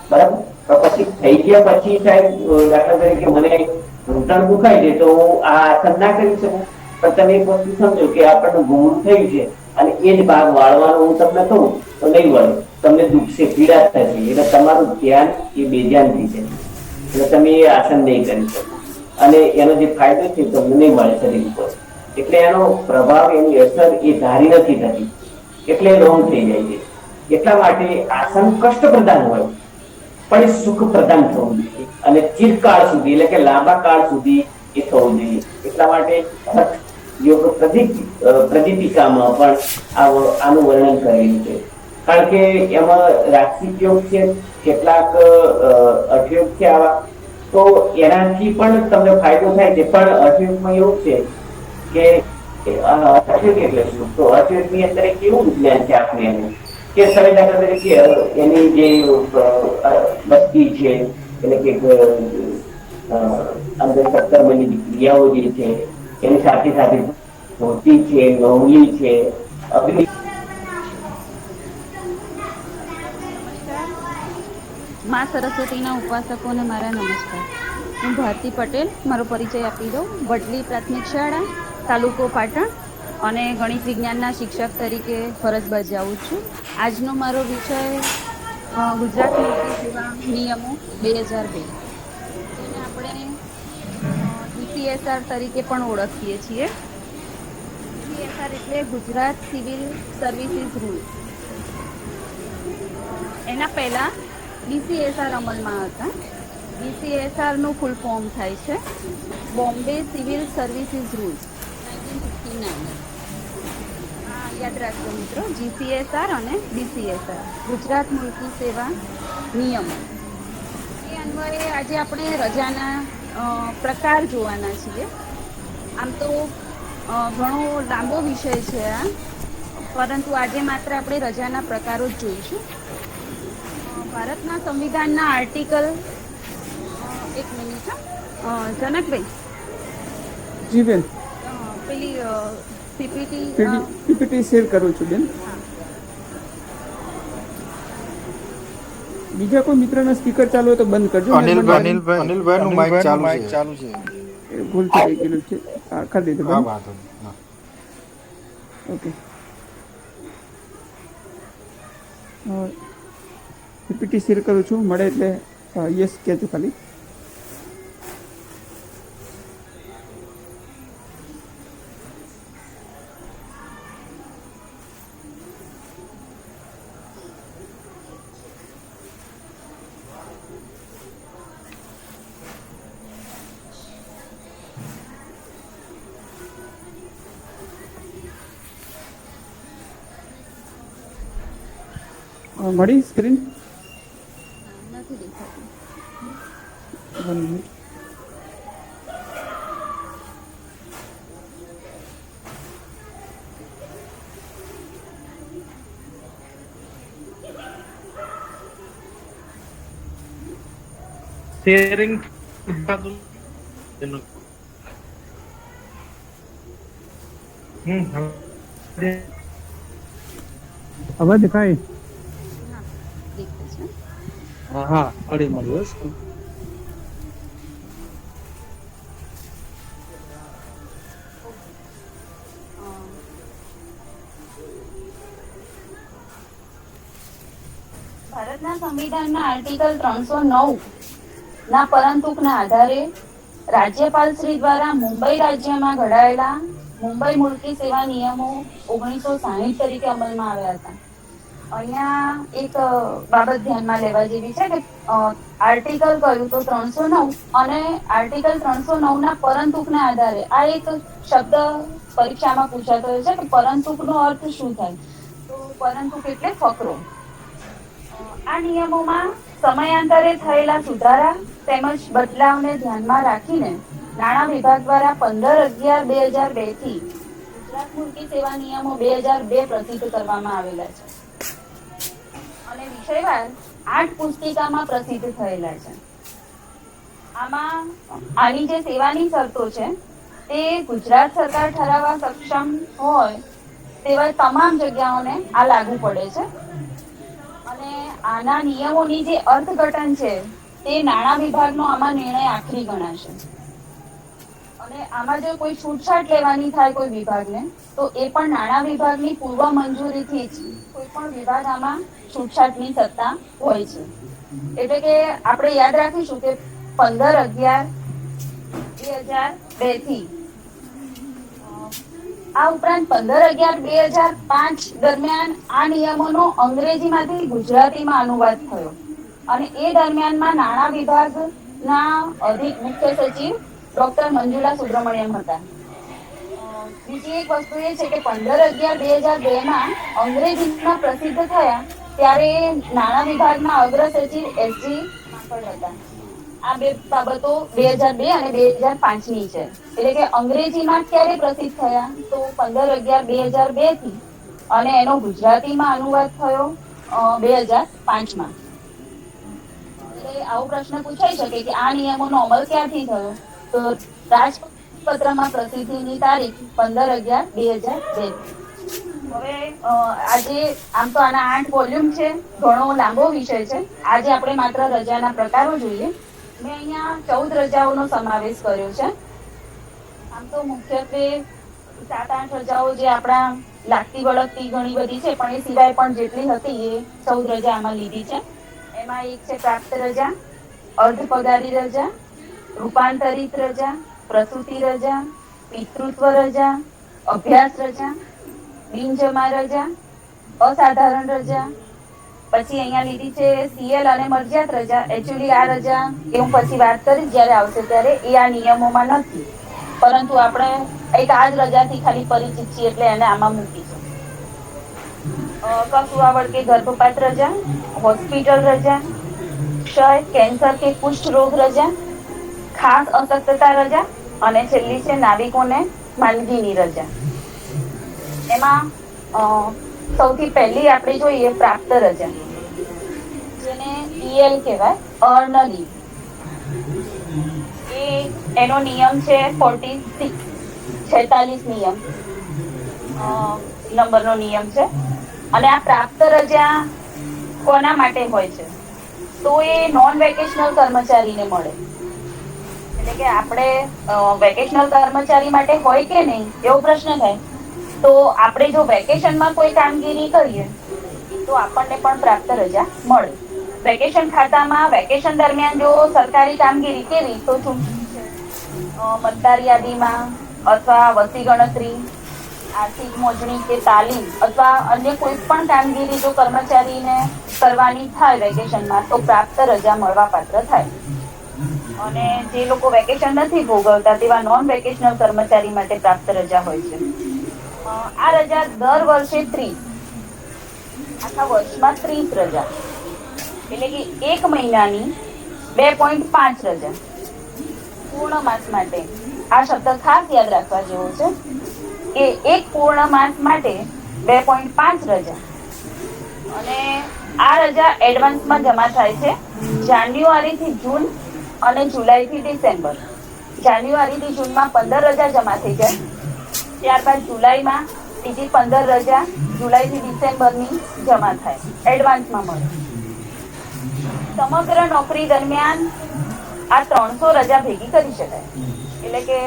બરાબર. તો પછી થઈ ગયા પછી સાહેબ દાખલા તરીકે મને ઘૂંટણ દુખાય છે તો હું આ આસન ના કરી શકું, પણ તમે એક વસ્તુ સમજો કે આપણને ગુમરું થયું છે અને એ જ ભાગ વાળવાનો હું તમને કહું તો નહીં વળે, તમને દુખશે, પીડા થશે. એટલે તમારું ધ્યાન એ બેધ્યાન થઈ જાય, એટલે તમે એ આસન નહીં કરી શકો અને એનો જે ફાયદો છે તમને નહીં મળે શરીર ઉપર. એટલે એનો પ્રભાવ, એની અસર એ ધારી નથી થતી, એટલે રોંગ થઈ જાય છે. એટલા માટે આસન કષ્ટ પ્રદાન હોય પણ એ સુખ પ્રદાન થવું જોઈએ અને ચિરકાળ સુધી, એટલે કે લાંબા કાળ સુધી એ થવું જોઈએ. એટલા માટે યોગ પ્રદીપિકામાં પણ આનું વર્ણન કરેલું છે. કારણ કે એમાં રાક્ષિક યોગ છે, કેટલાક અઠયોગ છે આવા, તો એનાથી પણ તમને ફાયદો થાય છે. પણ અઠયોગમાં એવું છે કે અઠયોગ એટલે શું? તો અઠયોગની અંદર એક એવું વિજ્ઞાન છે આપણે એનું કે હવે દાખલા તરીકે એની જે બસ્તી છે એટલે કે અંદર 17 બની ક્રિયાઓ જે છે એની સાથે સાથે ધોતી છે, ગૌલી છે, અગ્નિ. નમસ્કાર. માં સરસ્વતીના ઉપાસકોને મારા નમસ્કાર. હું ભારતી પટેલ, મારો પરિચય આપી દઉં. વડલી પ્રાથમિક શાળા, તાલુકો પાટણ, અને ગણિત વિજ્ઞાનના શિક્ષક તરીકે ફરજ બજાવું છું. આજનો મારો વિષય ગુજરાત મૂર્તિ સેવા નિયમો 2002, જેને આપણે GCSR તરીકે પણ ઓળખીએ છીએ. GCSR એટલે ગુજરાત સિવિલ સર્વિસીસ રૂલ્સ. એના પહેલા BCSR અમલમાં હતા. BCSR નું ફૂલ ફોર્મ થાય છે બોમ્બે સિવિલ સર્વિસીસ રૂલ્સ 1959. યાદ રાખજો મિત્રો, GCSR અને BCSR, ગુજરાત મુલકી સેવા નિયમો. એ અન્વયે આજે આપણે રજાના પ્રકાર જોવાના છીએ. આમ તો ઘણો લાંબો વિષય છે આ, પરંતુ આજે માત્ર આપણે રજાના પ્રકારો જ જોઈશું. ભારતના સંવિધાનના આર્ટિકલ, એક મિનિટ, જનકભાઈ જી બેન, પેલી પીપીટી પીપીટી શેર કરું છું બેન. બીજા કોઈ મિત્રના સ્પીકર ચાલુ હોય તો બંધ કરજો. અનિલભાઈ નું માઇક ચાલુ છે. એ ભૂલથી થઈ ગયેલું છે. હા, કરી દીધું હા, બેન. વાંધો નહીં. હા. ઓકે, પીપીટી શેર કરું છું. મળે એટલે યસ કહેજો ખાલી. મળી સ્ક્રીન? નથી દેખાતું. 1 મિનિટ. शेयरिंग અવાજ દેખાય? હા, દેખાય છે. हाँ अड़ी મળ્યો છે. ભારતના સંવિધાનના આર્ટિકલ 309 ના પરંતુકના આધારે રાજ્યપાલ શ્રી દ્વારા મુંબઈ રાજ્યમાં ઘડાયેલા મુંબઈ મુલકી સેવા નિયમો 1960 તરીકે અમલમાં આવ્યા હતા. અહીંયા એક બાબત ધ્યાનમાં લેવા જેવી છે કે આર્ટિકલ કયું તો 309, અને આર્ટિકલ 309 ના પરંતુકના આધારે આ એક શબ્દ પરીક્ષામાં પૂછાતો હોય છે કે પરંતુકનો અર્થ શું થાય? તો પરંતુક એટલે ફકરો. આ નિયમોમાં સમયાંતરે થયેલા સુધારા તેમજ બદલાવને ધ્યાનમાં રાખીને નાણાં વિભાગ દ્વારા 15/11/2002 થી ગુજરાત મુલકી સેવા નિયમો 2002 પ્રસિદ્ધ કરવામાં આવેલા છે અને વિષયવાર 8 પુસ્તિકામાં પ્રસિદ્ધ થયેલા છે. આમાં આની જે સેવાની શરતો છે તે ગુજરાત સરકાર ઠરાવવા સક્ષમ હોય તેવા તમામ જગ્યાઓને આ લાગુ પડે છે. અને આના નિયમોની જે અર્થઘટન છે તે નાણાં વિભાગનો આમાં નિર્ણય આખરી ગણાશે. અને આમાં જો કોઈ છૂટછાટ લેવાની થાય કોઈ વિભાગને, તો એ પણ નાણાં વિભાગની પૂર્વ મંજૂરીથી જ કોઈ પણ વિભાગ આમાં છૂટછાટની સત્તા હોય છે. એટલે કે આપણે યાદ રાખીશું કે 15/11/2002 થી આ ઉપરાંત 15/11/2005 દરમિયાન આ નિયમોનો અંગ્રેજીમાંથી ગુજરાતીમાં અનુવાદ થયો અને એ દરમિયાનમાં નાણાં વિભાગના અધિક મુખ્ય સચિવ ડોક્ટર મંજુલા સુબ્રમણ્યમ હતા. બીજી એક વસ્તુ એ છે કે 15/11/2002 માં અંગ્રેજીમાં પ્રસિદ્ધ થયા ત્યારે નાણાં વિભાગના અગ્ર સચિવ SG માંકડ હતા. આ બે બાબતો 2002 અને 2005 ની છે. એટલે કે અંગ્રેજીમાં ક્યારે પ્રસિદ્ધ થયા તો 15/11/2002 થી અને એનો ગુજરાતીમાં અનુવાદ થયો 2005માં. એટલે આવો પ્રશ્ન પૂછાઈ શકે કે આ નિયમોનો અમલ ક્યાંથી થયો? તો રાજપત્રમાં પ્રસિદ્ધિની તારીખ 15/11/2002. હવે આજે આમ તો આના 8 વોલ્યુમ છે, ઘણો લાંબો વિષય છે. આજે આપણે માત્ર રજાના પ્રકારો જોઈએ. મેં અહીંયા 14 રજાઓનો સમાવેશ કર્યો છે. આમ તો મુખ્યત્વે 7-8 રજાઓ જે આપણા લાગતી વળગતી ઘણી બધી છે, પણ એ સિવાય પણ જેટલી હતી એ 14 રજા આમાં લીધી છે. એમાં એક છે પ્રાપ્ત રજા, અર્ધ પગારી રજા, રૂપાંતરિત રજા, પ્રસૂતિ રજા, પિતૃત્વ રજા, અભ્યાસ રજા, બિનજમા રજા, અસાધારણ રજા. પછી અહીંયા લીધી છે સીએલ અને મરજિયાત રજા. એકચ્યુઅલી આ રજા એ હું પછી વાત કરીશ જ્યારે આવશે ત્યારે, એ આ નિયમોમાં નથી, પરંતુ આપણે એક આ જ રજાથી ખાલી પરિચિત છીએ એટલે એને આમાં મૂકીશું. કસુઆવડ કે ગર્ભપાત રજા, હોસ્પિટલ રજા, ક્ષય, કેન્સર કે કુષ્ઠ રોગ રજા, ખાસ અશક્તતા રજા, અને છેલ્લી છે નાવિકોને માંદગીની રજા. એમાં સૌથી પહેલી આપણે જોઈએ પ્રાપ્ત રજા, જેને ઈએલ કહેવાય, અર્ન લીવ. એનો નિયમ છે 46 નિયમ નંબરનો નિયમ છે. અને આ પ્રાપ્ત રજા કોના માટે હોય છે? તો એ નોન વેકેશનલ કર્મચારીને મળે. એટલે કે આપણે વેકેશનલ કર્મચારી માટે હોય કે નહીં એવો પ્રશ્ન થાય. તો આપણે જો વેકેશનમાં કોઈ કામગીરી કરીએ તો આપણને પણ પ્રાપ્ત રજા મળે. વેકેશન ખાતામાં વેકેશન દરમિયાન જો સરકારી કામગીરી કેવી, તો મતદાર યાદીમાં અથવા વસ્તી ગણતરી, આર્થિક મોજણી કે તાલીમ અથવા અન્ય કોઈ પણ કામગીરી જો કર્મચારીને કરવાની થાય વેકેશનમાં, તો પ્રાપ્ત રજા મળવા પાત્ર થાય. અને જે લોકો વેકેશન નથી ભોગવતા તેવા નોન વેકેશનલ કર્મચારી માટે પ્રાપ્ત રજા હોય છે. આ રજા દર વર્ષે 30, આખા વર્ષમાં 30 રજા, એટલે કે એક મહિનાની 2.5 રજા. પૂર્ણ માસ માટે આ શબ્દ ખાસ યાદ રાખવા જેવો છે કે એક પૂર્ણ માસ માટે 2.5 રજા. અને આ રજા એડવાન્સમાં જમા થાય છે જાન્યુઆરીથી જૂન અને જુલાઈથી ડિસેમ્બર. જાન્યુઆરીથી જૂનમાં 15 રજા જમા થઈ જાય, ત્યારબાદ જુલાઈમાં બીજી 15 રજા જુલાઈથી ડિસેમ્બરની જમા થાય, એડવાન્સમાં મળે. સમગ્ર નોકરી દરમિયાન આ 300 રજા ભેગી કરી શકાય. એટલે કે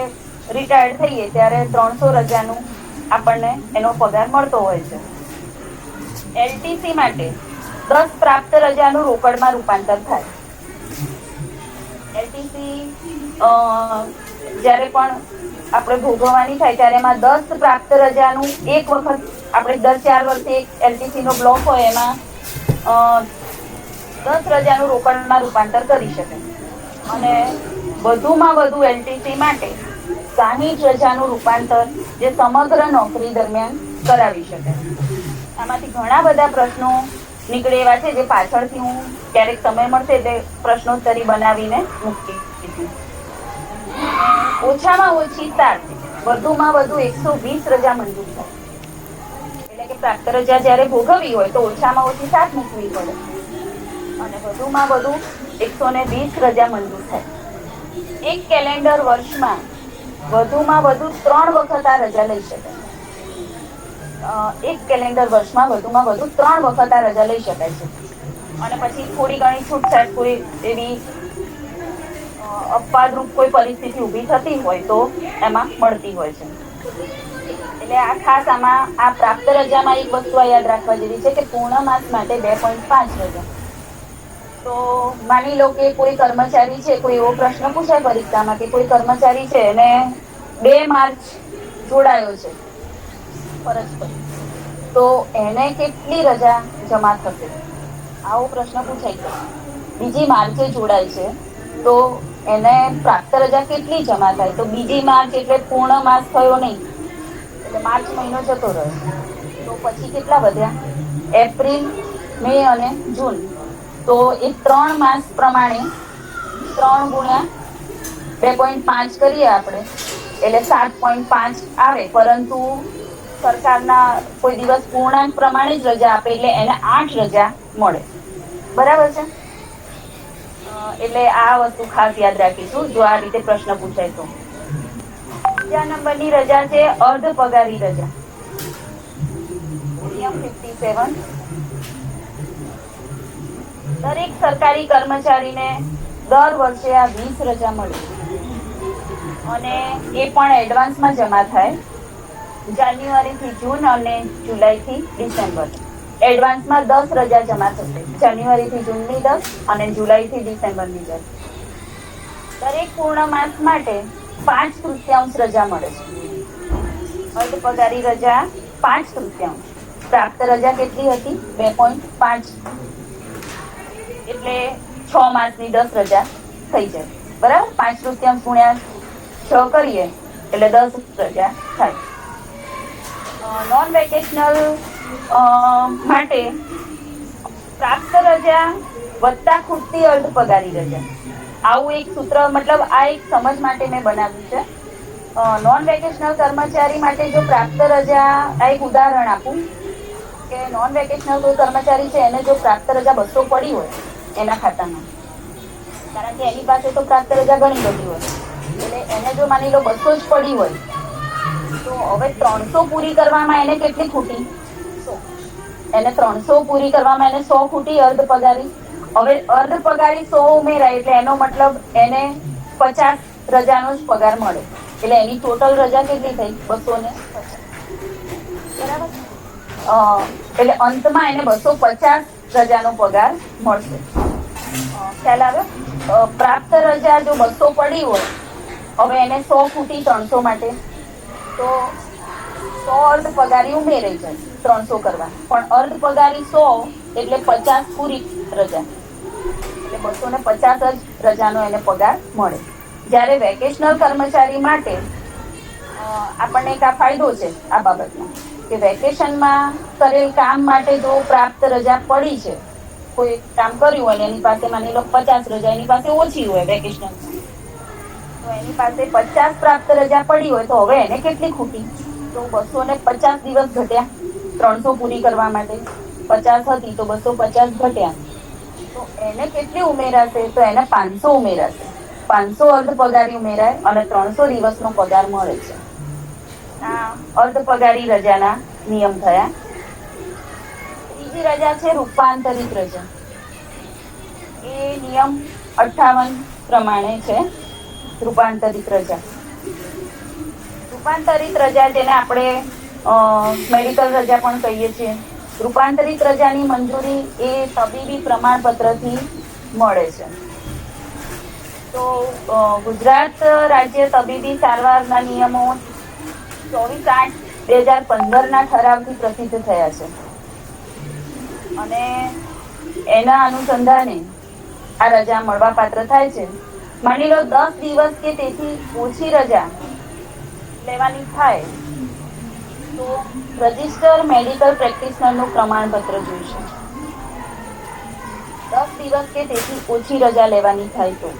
રિટાયર્ડ થઈએ ત્યારે 300 રજાનું આપણને એનો પગાર મળતો હોય છે. એલટીસી માટે 10 પ્રાપ્ત રજાનું રોકડમાં રૂપાંતર થાય. એલટીસી જ્યારે પણ આપણે ભોગવવાની થાય ત્યારે એમાં 10 પ્રાપ્ત રજાનું એક વખત આપણે દર 4 વર્ષે એક એલટીસી નો બ્લોક હોય એમાં 10 રજાનું રોકડમાં રૂપાંતર કરી શકે. અને વધુમાં વધુ એલટીસી માટે 60 રજાનું રૂપાંતર જે સમગ્ર નોકરી દરમિયાન કરાવી શકે. આમાંથી ઘણા બધા પ્રશ્નો નીકળે એવા છે જે પાછળથી હું ક્યારેક સમય મળશે એટલે પ્રશ્નોત્તરી બનાવીને મૂકી. ઓછામાં ઓછી 7, વધુમાં વધુ 120 રજા મંજૂર થાય. એટલે કે પ્રાપ્ત રજા જ્યારે ભોગવવી હોય તો ઓછામાં ઓછી 7 મૂકવી પડે અને વધુમાં વધુ 120 રજા મંજૂર થાય. એક કેલેન્ડર વર્ષમાં વધુમાં વધુ 3 વખત આ રજા લઈ શકાય. એક કેલેન્ડર વર્ષમાં વધુમાં વધુ 3 વખત આ રજા લઈ શકાય છે. અને પછી થોડી ઘણી છૂટછાટ કોઈ એવી અપવાદરૂપ કોઈ પરિસ્થિતિ ઊભી થતી હોય તો એમાં મળતી હોય છે. એટલે આ ખાસ આમાં આ પ્રાપ્ત રજામાં એક વસ્તુ યાદ રાખવા જેવી છે કે પૂર્ણ માસ માટે 2.5 રજા. તો માની લો કે કોઈ કર્મચારી છે, કોઈ એવો પ્રશ્ન પૂછાય પરીક્ષામાં કે કોઈ કર્મચારી છે અને 2 માર્ચ જોડાયો છે ફરજ પર, તો એને કેટલી રજા જમા થશે? આવો પ્રશ્ન પૂછાય છે. બીજી માર્ચે જોડાય છે તો એને પ્રાપ્ત રજા કેટલી જમા થાય? તો બીજી માર્ચ એટલે પૂર્ણ માસ થયો નહીં, એટલે માર્ચ મહિનો જતો રહ્યો. તો પછી કેટલા વધ્યા? એપ્રિલ, મે અને જૂન. તો એ 3 માસ પ્રમાણે 3 ગુણ્યા 2.5 કરીએ આપણે એટલે 7.5 આવે. પરંતુ સરકારના કોઈ દિવસ પૂર્ણાંક પ્રમાણે જ રજા આપે એટલે એને 8 રજા મળે. બરાબર છે? એટલે આ વસ્તુ ખાસ યાદ રાખીશું જો આ રીતે પ્રશ્ન પૂછાય તો. બીજા નંબરની રજા છે અર્ધ પગારી રજા. નિયમ 57. દરેક સરકારી કર્મચારીને દર વર્ષે આ 20 રજા મળે અને એ પણ એડવાન્સમાં જમા થાય. જાન્યુઆરીથી જૂન અને જુલાઈથી ડિસેમ્બર. એડવાન્સમાં 10 રજા જમા થશે. જાન્યુઆરીથી જૂનની 10 અને જુલાઈથી ડિસેમ્બરની 10. દરેક પૂર્ણ માસ માટે 5/3 રજા મળે છે. અર્ધ પગારી રજા 5/3. પ્રાપ્ત રજા કેટલી હતી? 2.5. એટલે 6 માસની 10 રજા થઈ જાય. બરાબર? 5/3 ગુણ્યા 6 કરીએ એટલે 10 રજા થાય. નોન વેકેશનલ માટે પ્રાપ્ત રજા વત્તા ખૂટતી અર્ધ પગારી રજા. આવું એક સૂત્ર, મતલબ આ એક સમજ માટે મેં બનાવ્યું છે. નોન વેકેશનલ કર્મચારી માટે જો પ્રાપ્ત રજા, આ એક ઉદાહરણ આપું કે નોન વેકેશનલ કોઈ કર્મચારી છે એને જો પ્રાપ્ત રજા 200 પડી હોય એના ખાતામાં, કારણ કે એની પાસે તો પ્રાપ્ત રજા ઘણી બધી હોય, એટલે એને જો માની લો 200 જ પડી હોય તો હવે 300 પૂરી કરવામાં એને કેટલી ખૂટી? 100. એને 300 પૂરી કરવામાં એને 100 ખૂટી અર્ધ પગારી. હવે અર્ધ પગારી 100 ઉમેરાય એટલે એનો મતલબ એને 50 રજાનો જ પગાર મળે. એટલે એની ટોટલ રજા કેટલી થઈ? 250. બરાબર? એટલે અંતમાં એને 250 રજાનો પગાર મળશે. ખ્યાલ આવ્યો? પ્રાપ્ત રજા જો 200 પડી હોય, હવે એને 100 ખૂટી 300 માટે, તો 100 અર્ધ પગારી ઉમેરાઈ જાય 300 કરવા. પણ અર્ધ પગારી 100 એટલે 50 પૂરી રજા, એટલે 250 જ રજાનો એને પગાર મળે. જ્યારે વેકેશનલ કર્મચારી માટે આપણને એક આ ફાયદો છે આ બાબતમાં કે વેકેશનમાં કરેલ કામ માટે જો પ્રાપ્ત રજા પડી છે, કોઈ કામ કર્યું હોય એની પાસે માની લો 50 રજા એની પાસે ઓછી હોય વેકેશનમાં, તો એની પાસે 50 પ્રાપ્ત રજા પડી હોય તો હવે એને કેટલી ખૂટી? તો 250 દિવસ ઘટ્યા 300 પૂરી કરવા માટે. 50 હતી તો 250 ઘટ્યા, તો એને કેટલી ઉમેરાશે? તો એને 500 ઉમેરાશે. 500 અર્ધ પગારી ઉમેરાય અને 300 દિવસનો પગાર મળે છે. આ અર્ધ પગારી રજાના નિયમ થયા. ત્રીજી રજા છે રૂપાંતરિત રજા. એ નિયમ 58 પ્રમાણે છે. રૂપાંતરિત રજા. રૂપાંતરિત રજા જેને આપણે મેડિકલ રજા પણ કહીએ છીએ. રૂપાંતરિત રજાની મંજૂરી એ તબીબી પ્રમાણપત્રથી મળે છે. તો ગુજરાત રાજ્ય તબીબી સારવારના નિયમો 24/8/2015 ઠરાવથી પ્રસિદ્ધ થયા છે અને એના અનુસંધાને આ રજા મળવાપાત્ર થાય છે. માની લો 10 દિવસ કે તેથી ઓછી રજા લેવાની થાય તો રજિસ્ટર મેડિકલ પ્રેક્ટિશનરનું પ્રમાણપત્ર જોઈશે. 10 દિવસ કે તેથી ઓછી રજા લેવાની થાય તો,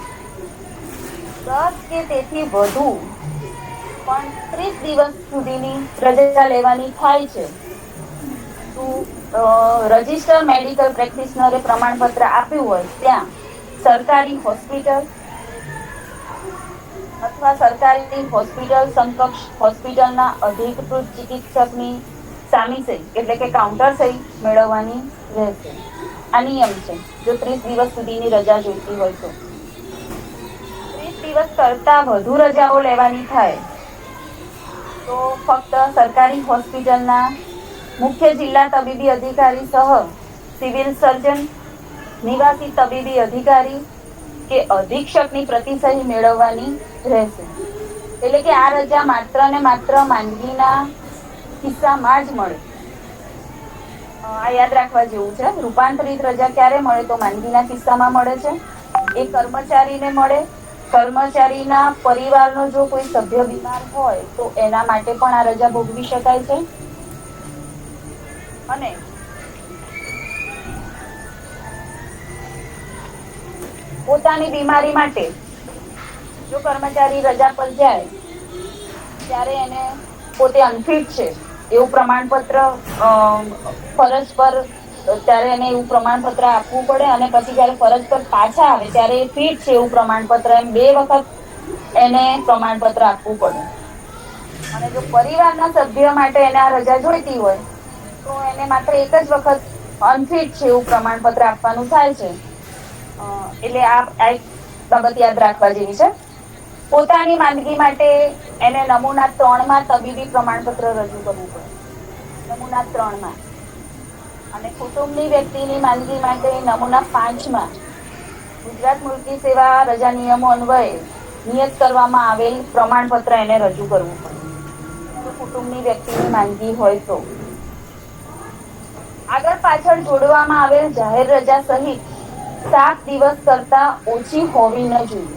10 કે તેથી વધુ પણ 30 દિવસ સુધીની રજા લેવાની થાય છે તો રજિસ્ટર મેડિકલ પ્રેક્ટિશનરે પ્રમાણપત્ર આપ્યું હોય ત્યાં સરકારી હોસ્પિટલ અથવા સરકારી હોસ્પિટલ સમકક્ષ હોસ્પિટલના અધિકૃત ચિકિત્સકની સામી સહી એટલે કે કાઉન્ટર સહી મેળવવાની રહેશે. આ નિયમ છે જો 30 દિવસ સુધીની રજા જોઈતી હોય તો. 30 દિવસ કરતા વધુ રજાઓ લેવાની થાય તો ફક્ત સરકારી હોસ્પિટલના મુખ્ય જિલ્લા તબીબી અધિકારી સહ સિવિલ સર્જન, નિવાસી તબીબી અધિકારી કે અધિક્ષકની પ્રતિસહી મેળવવાની રહેશે. એટલે કે આ રજા માત્ર ને માત્ર માંદગીના કિસ્સામાં જ મળે. આ યાદ રાખવા જેવું છે. રૂપાંતરિત રજા ક્યારે મળે? તો માંદગીના કિસ્સામાં મળે છે. એ કર્મચારીને મળે. કર્મચારીના પરિવારનો જો કોઈ સભ્ય બીમાર હોય તો એના માટે પણ આ રજા ભોગવી શકાય છે. અને પોતાની બીમારી માટે જો કર્મચારી રજા પર જાય ત્યારે એને પોતે અનફિટ છે એવું પ્રમાણપત્ર ફરજ પર ત્યારે એને એવું પ્રમાણપત્ર આપવું પડે, અને પછી જયારે ફરજ પર પાછા આવે ત્યારે ફિટ છે એવું પ્રમાણપત્ર, એમ 2 વખત એને પ્રમાણપત્ર આપવું પડે. અને જો પરિવારના સભ્ય માટે એને આ રજા જોઈતી હોય તો એને માત્ર એક જ વખત અનફિટ છે એવું પ્રમાણપત્ર આપવાનું થાય છે. એટલે આ એક બાબત યાદ રાખવા જેવી છે. પોતાની માંદગી માટે એને નમૂના 3 માં તબીબી પ્રમાણપત્ર રજૂ કરવું પડે. નમૂના 3 માં. અને કુટુંબની વ્યક્તિની માંદગી માટે નમૂના 5 માં ગુજરાત મુલકી સેવા રજા નિયમો અન્વયે નિયત કરવામાં આવેલ પ્રમાણપત્ર એને રજૂ કરવું પડે. જો કુટુંબની વ્યક્તિની માંદગી હોય તો. આગળ પાછળ જોડવામાં આવેલ જાહેર રજા સહિત 7 દિવસ કરતા ઓછી હોવી ન જોઈએ.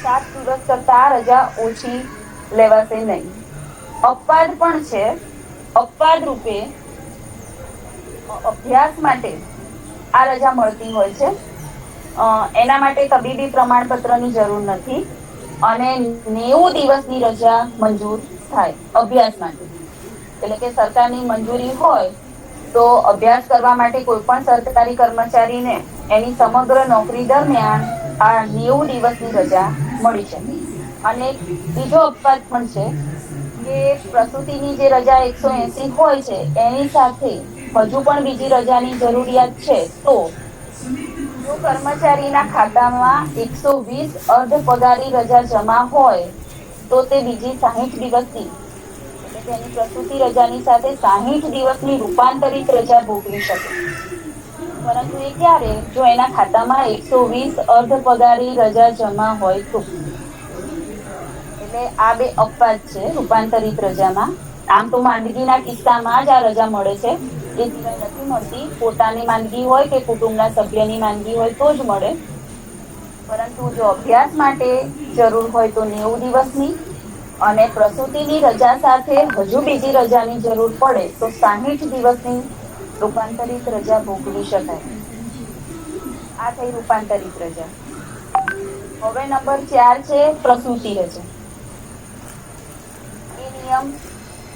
7 દિવસ કરતા રજા ઓછી લેવાશે નહીં. અપવાદ પણ છે. અપવાદ રૂપે અભ્યાસ માટે આ રજા મળતી હોય છે. એના માટે તબીબી પ્રમાણપત્રની જરૂર નથી, અને 90 દિવસની રજા મંજૂર થાય અભ્યાસ માટે. એટલે કે સરકારની મંજૂરી હોય તો અભ્યાસ કરવા માટે કોઈ પણ સરકારી કર્મચારીને એની સમગ્ર નોકરી દરમિયાન આ 90 દિવસની રજા મળી છે. અને બીજો અપવાદ પણ છે કે પ્રસૂતિની જે રજા 180 હોય છે એની સાથે હજુ પણ બીજી રજાની જરૂરિયાત છે, તો જો કર્મચારીના ખાતામાં 120 અર્ધ પગારી રજા જમા હોય તો તે બીજી 60 દિવસની, એટલે કે એની પ્રસૂતિ રજાની સાથે 60 દિવસની રૂપાંતરિત રજા ભોગવી શકે. પરંતુ એ ક્યારે? જો એના ખાતામાં 120 અર્ધ પગારી રજા જમા હોય તો. એટલે આ 2 અપવાદ છે રૂપાંતરિત રજામાં. આમ તો માંદગીના કિસ્સામાં જ આ રજા મળે છે, એ સિવાય નથી મળતી. પોતાની માંદગી હોય કે કુટુંબના સભ્યની માંદગી હોય તો જ મળે. પરંતુ જો અભ્યાસ માટે જરૂર હોય તો 90 દિવસની, અને પ્રસૂતિની રજા સાથે હજુ બીજી રજાની જરૂર પડે તો 60 દિવસની રૂપાંતરિત રજા ભોગવી શકાય. આ થઈ રૂપાંતરિત રજા. હવે નંબર 4 છે પ્રસૂતિ રજા. એ નિયમ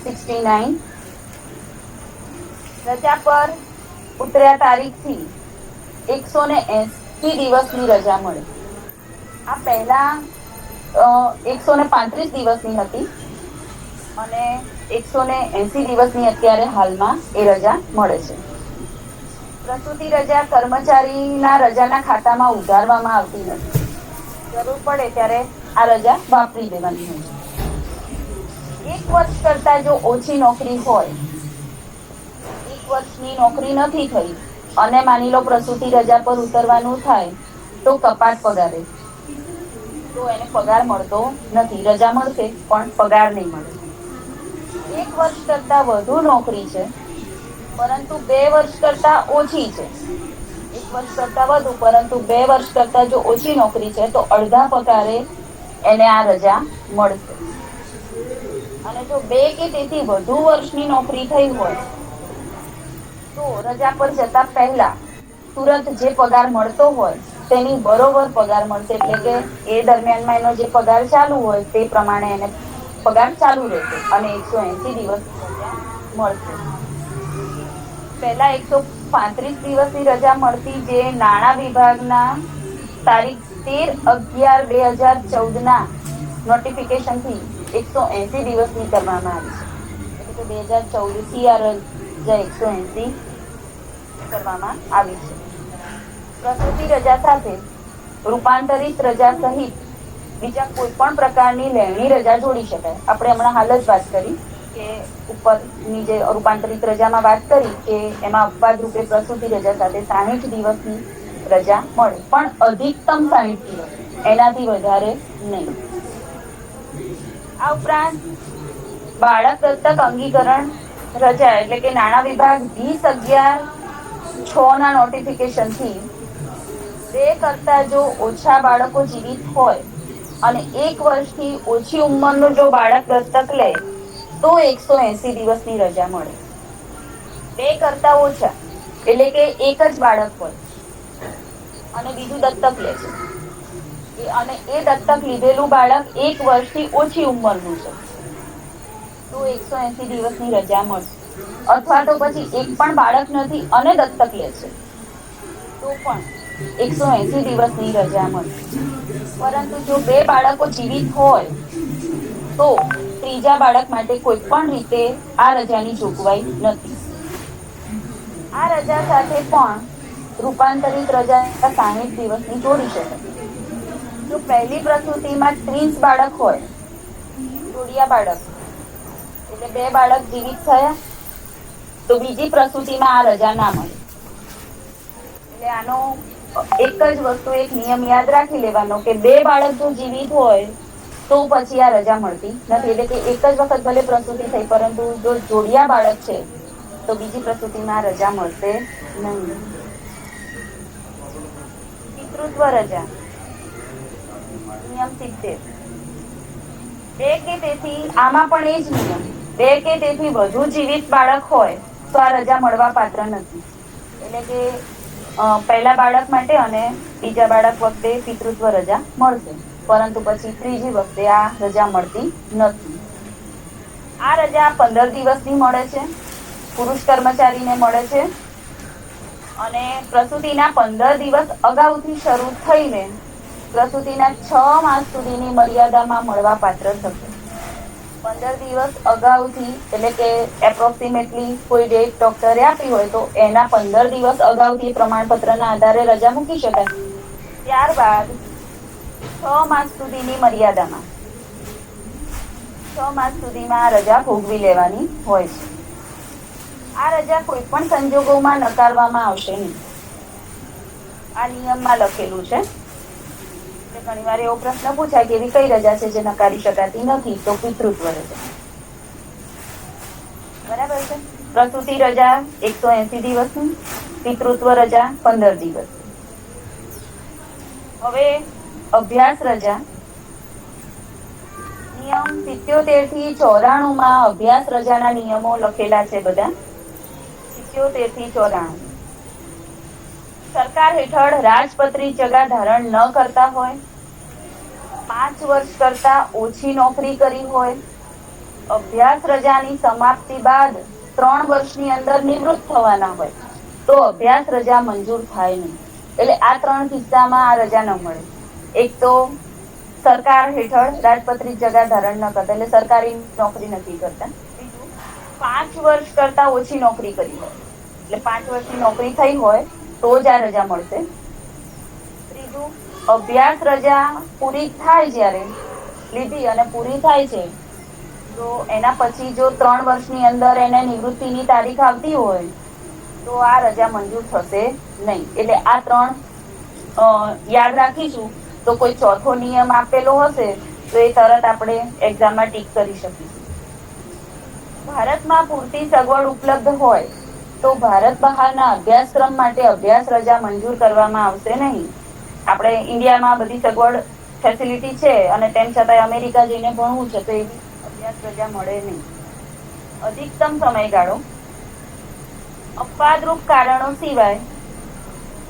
69. રજા પર ઉતર્યા તારીખથી 180 દિવસની રજા મળે. આ પહેલા 135 દિવસની હતી અને 180 દિવસની અત્યારે હાલમાં એ રજા મળે છે. પ્રસૂતિ રજા કર્મચારીના રજાના ખાતામાં ઉધારવામાં આવતી નથી. જરૂર પડે ત્યારે આ રજા વાપરી દેવાની હોય છે. 1 વર્ષ કરતા જો ઓછી નોકરી હોય, 1 વર્ષની નોકરી નથી થઈ અને માની લો પ્રસૂતિ રજા પર ઉતરવાનું થાય તો કપાત પગારે, તો એને પગાર મળતો નથી. રજા મળશે પણ પગાર નહીં મળે. 1 વર્ષ કરતા વધુ નોકરી છે પરંતુ 2 વર્ષ કરતા ઓછી છે. 1 વર્ષ કરતા વધુ પરંતુ 2 વર્ષ કરતા જો ઓછી નોકરી છે તો અડધા પગારે એને આ રજા મળશે. અને જો 2 કે તેથી વધુ વર્ષની નોકરી થઈ હોય તો રજા પર જતા પહેલા તુરંત જે પગાર મળતો હોય તેની બરોબર પગાર મળશે. એટલે કે એ દરમિયાનમાં એનો જે પગાર ચાલુ હોય તે પ્રમાણે એને પગાર ચાલુ રહેશે અને 180 દિવસની રજા મળશે. પહેલા 135 દિવસની રજા મળતી, જે નાણાં વિભાગના તારીખ 13/11/2014 ના નોટિફિકેશનથી 180 દિવસની કરવામાં આવી છે. એટલે કે 2014 થી આ રજા 180 કરવામાં આવી છે. પ્રસૂતિ રજા સાથે રૂપાંતરિત રજા સહિત બીજા કોઈ પણ પ્રકારની લેણી રજા જોડી શકાય. આપણે હમણાં હાલ જ વાત કરી કે ઉપરની જે રૂપાંતરિત રજામાં વાત કરી કે એમાં અપવાદ રૂપે પ્રસૂતિ રજા સાથે 60 દિવસની રજા મળે, પણ અધિકતમ 60 દિવસ, એનાથી વધારે નહીં. આ ઉપરાંત બાળક દત્તક અંગીકરણ રજા, એટલે કે નાણાં વિભાગ 20/11/6 ના નોટિફિકેશનથી 2 કરતા જો ઓછા બાળકો જીવિત હોય અને 1 વર્ષથી ઓછી ઉંમરનું જો બાળક દત્તક લે તો 180 દિવસની રજા મળે. 2 કરતા ઓછા એટલે કે એક જ બાળક હોય અને બીજું દત્તક લે છે, અને એ દત્તક લીધેલું બાળક 1 વર્ષથી ઓછી ઉંમરનું છે તો 180 દિવસની રજા મળશે. અથવા તો પછી એક પણ બાળક નથી અને દત્તક લે છે તો પણ 180 દિવસની રજા મળશે. પરંતુ જો 2 બાળકો જીવિત હોય તો ત્રીજા બાળક માટે કોઈ પણ રીતે આ રજાની જોગવાઈ નથી. આ રજા સાથે પણ રૂપાંતરિત રજા 60 દિવસની જોડી શકાય. જો પહેલી પ્રસૂતિમાં ટ્વિન્સ બાળક હોય, જોડિયા બાળક, એટલે 2 બાળક જીવિત થયા, તો બીજી પ્રસૂતિમાં આ રજા ના મળે. એટલે આનો એક જ વસ્તુ, એક નિયમ યાદ રાખી લેવાનો કે 2 બાળક જો જીવિત હોય તો પછી આ રજા મળતી નથી. એટલે કે એક જ વખત ભલે પ્રસૂતિ થઈ, પરંતુ જો જોડિયા બાળક છે તો બીજી પ્રસૂતિમાં રજા મળશે નહીં. પિતૃત્વ રજા નિયમ 70. 2 કે તેથી, આમાં પણ એ જ નિયમ, 2 કે તેથી વધુ જીવિત બાળક હોય તો આ રજા મળવા પાત્ર નથી. એટલે કે પહેલા બાળક માટે અને બીજા બાળક વખતે પિતૃત્વ રજા મળશે, પરંતુ પછી ત્રીજી વખતે આ રજા મળતી નથી. આ રજા 15 દિવસની મળે છે, પુરુષ કર્મચારીને મળે છે અને પ્રસૂતિના 15 દિવસ અગાઉથી શરૂ થઈને પ્રસૂતિના 6 માસ સુધીની મર્યાદામાં મળવા પાત્ર થશે. 15 દિવસ અગાઉથી, એટલે કે એપ્રોક્સિમેટલી કોઈ ડેટ ડોક્ટરે આપી હોય તો એના 15 દિવસ અગાઉથી પ્રમાણપત્રના આધારે રજા મૂકી શકાય. ત્યારબાદ 6 માસ સુધીની મર્યાદામાં 6 માસ સુધીમાં આ રજા ભોગવી લેવાની હોય છે. આ રજા કોઈ પણ સંજોગોમાં નકારવામાં આવશે નહીં. આ નિયમમાં લખેલું છે. ઘણી વાર એવો પ્રશ્ન પૂછાય કે એવી કઈ રજા છે જે નકારી શકાતી નથી, તો પિતૃત્વ રજા. બરાબર છે. પ્રસૂતિ રજા 180 દિવસની, પિતૃત્વ રજા 15 દિવસ. હવે અભ્યાસ રજા નિયમ 77 થી 94 માં અભ્યાસ રજાના નિયમો લખેલા છે બધા. 77 થી 94. સરકાર હેઠળ રાજપત્રી જગા ધારણ ન કરતા હોય, 5 વર્ષ કરતા ઓછી નોકરી કરી હોય, અભ્યાસ રજાની સમાપ્તિ બાદ 3 વર્ષની અંદર નિવૃત્ત થવાના હોય તો અભ્યાસ રજા મંજૂર થાય નહીં. એટલે આ 3 કિસ્સામાં આ રજા ન મળે. એક તો સરકાર હેઠળ રાજપત્રી જગા ધારણ ન કરતા, એટલે સરકારી નોકરી નથી કરતા. બીજું, 5 વર્ષ કરતા ઓછી નોકરી કરી હોય, એટલે 5 વર્ષની નોકરી થઈ હોય તો જ આ રજા મળશે. ત્રીજું, અભ્યાસ રજા પૂરી થાય, જ્યારે લીધી અને પૂરી થાય છે તો એના પછી જો 3 વર્ષની અંદર એને નિવૃત્તિની તારીખ આવતી હોય તો આ રજા મંજૂર થશે નહીં. એટલે આ 3 યાદ રાખીશું તો કોઈ ચોથો નિયમ આપેલો હશે તો એ તરત આપણે એક્ઝામમાં ટીક કરી શકીશું. ભારતમાં પૂરતી સગવડ ઉપલબ્ધ હોય તો ભારત બહારના અભ્યાસક્રમ માટે અભ્યાસ રજા મંજૂર કરવામાં આવશે નહીં. આપણે ઇન્ડિયામાં બધી સગવડ ફેસિલિટી છે અને તેમ છતાં અમેરિકા જઈને ભણવું છે તો એવી અભ્યાસ રજા મળે નહીં. અધિકતમ સમયગાળો અપવાદરૂપ કારણો સિવાય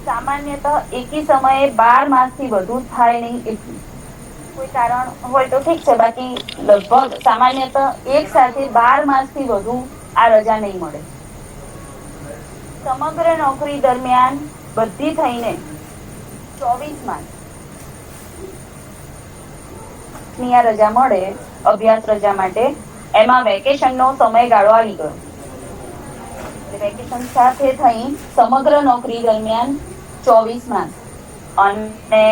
સામાન્યતઃ એકી સમયે 12 માસથી વધુ થાય નહીં એટલું. કોઈ કારણ હોય તો ઠીક છે, બાકી લગભગ સામાન્યતઃ એક સાથે 12 માસથી વધુ આ રજા નહીં મળે. સમગ્ર નોકરી દરમિયાન બધી થઈને 24 માસની આ રજા મળે અભ્યાસ રજા માટે. એમાં વેકેશનનો સમયગાળો આવી ગયો. વેકેશન સાથે થઈ સમગ્ર નોકરી દરમિયાન 24 માસ અને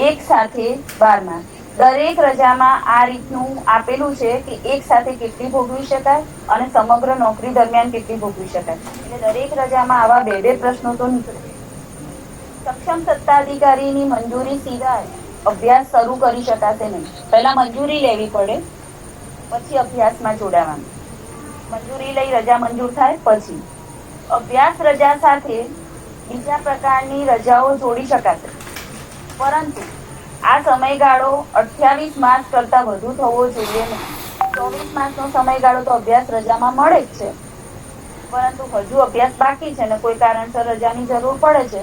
એક સાથે 12 માસ. દરેક રજામાં આ રીતનું આપેલું છે કે એક સાથે કેટલી ભોગવી શકાય અને સમગ્ર નોકરી દરમિયાન કેટલી ભોગવી શકાય. એટલે દરેક રજામાં આવા 2 પ્રશ્નો તો નીકળે. સક્ષમ સત્તાધિકારીની મંજૂરી સિવાય અભ્યાસ શરૂ કરી શકાશે નહીં. પહેલા મંજૂરી લેવી પડે, પછી અભ્યાસમાં જોડાવાનું. મંજૂરી લઈ રજા મંજૂર થાય પછી અભ્યાસ રજા સાથે બીજા પ્રકારની રજાઓ જોડી શકાશે, પરંતુ આ સમયગાળો 28 માસ કરતા વધુ થવો જોઈએ નહીં. 24 માસનો સમયગાળો તો અભ્યાસ રજામાં મળે જ છે, પરંતુ હજુ અભ્યાસ બાકી છે ને કોઈ કારણસર રજાની જરૂર પડે છે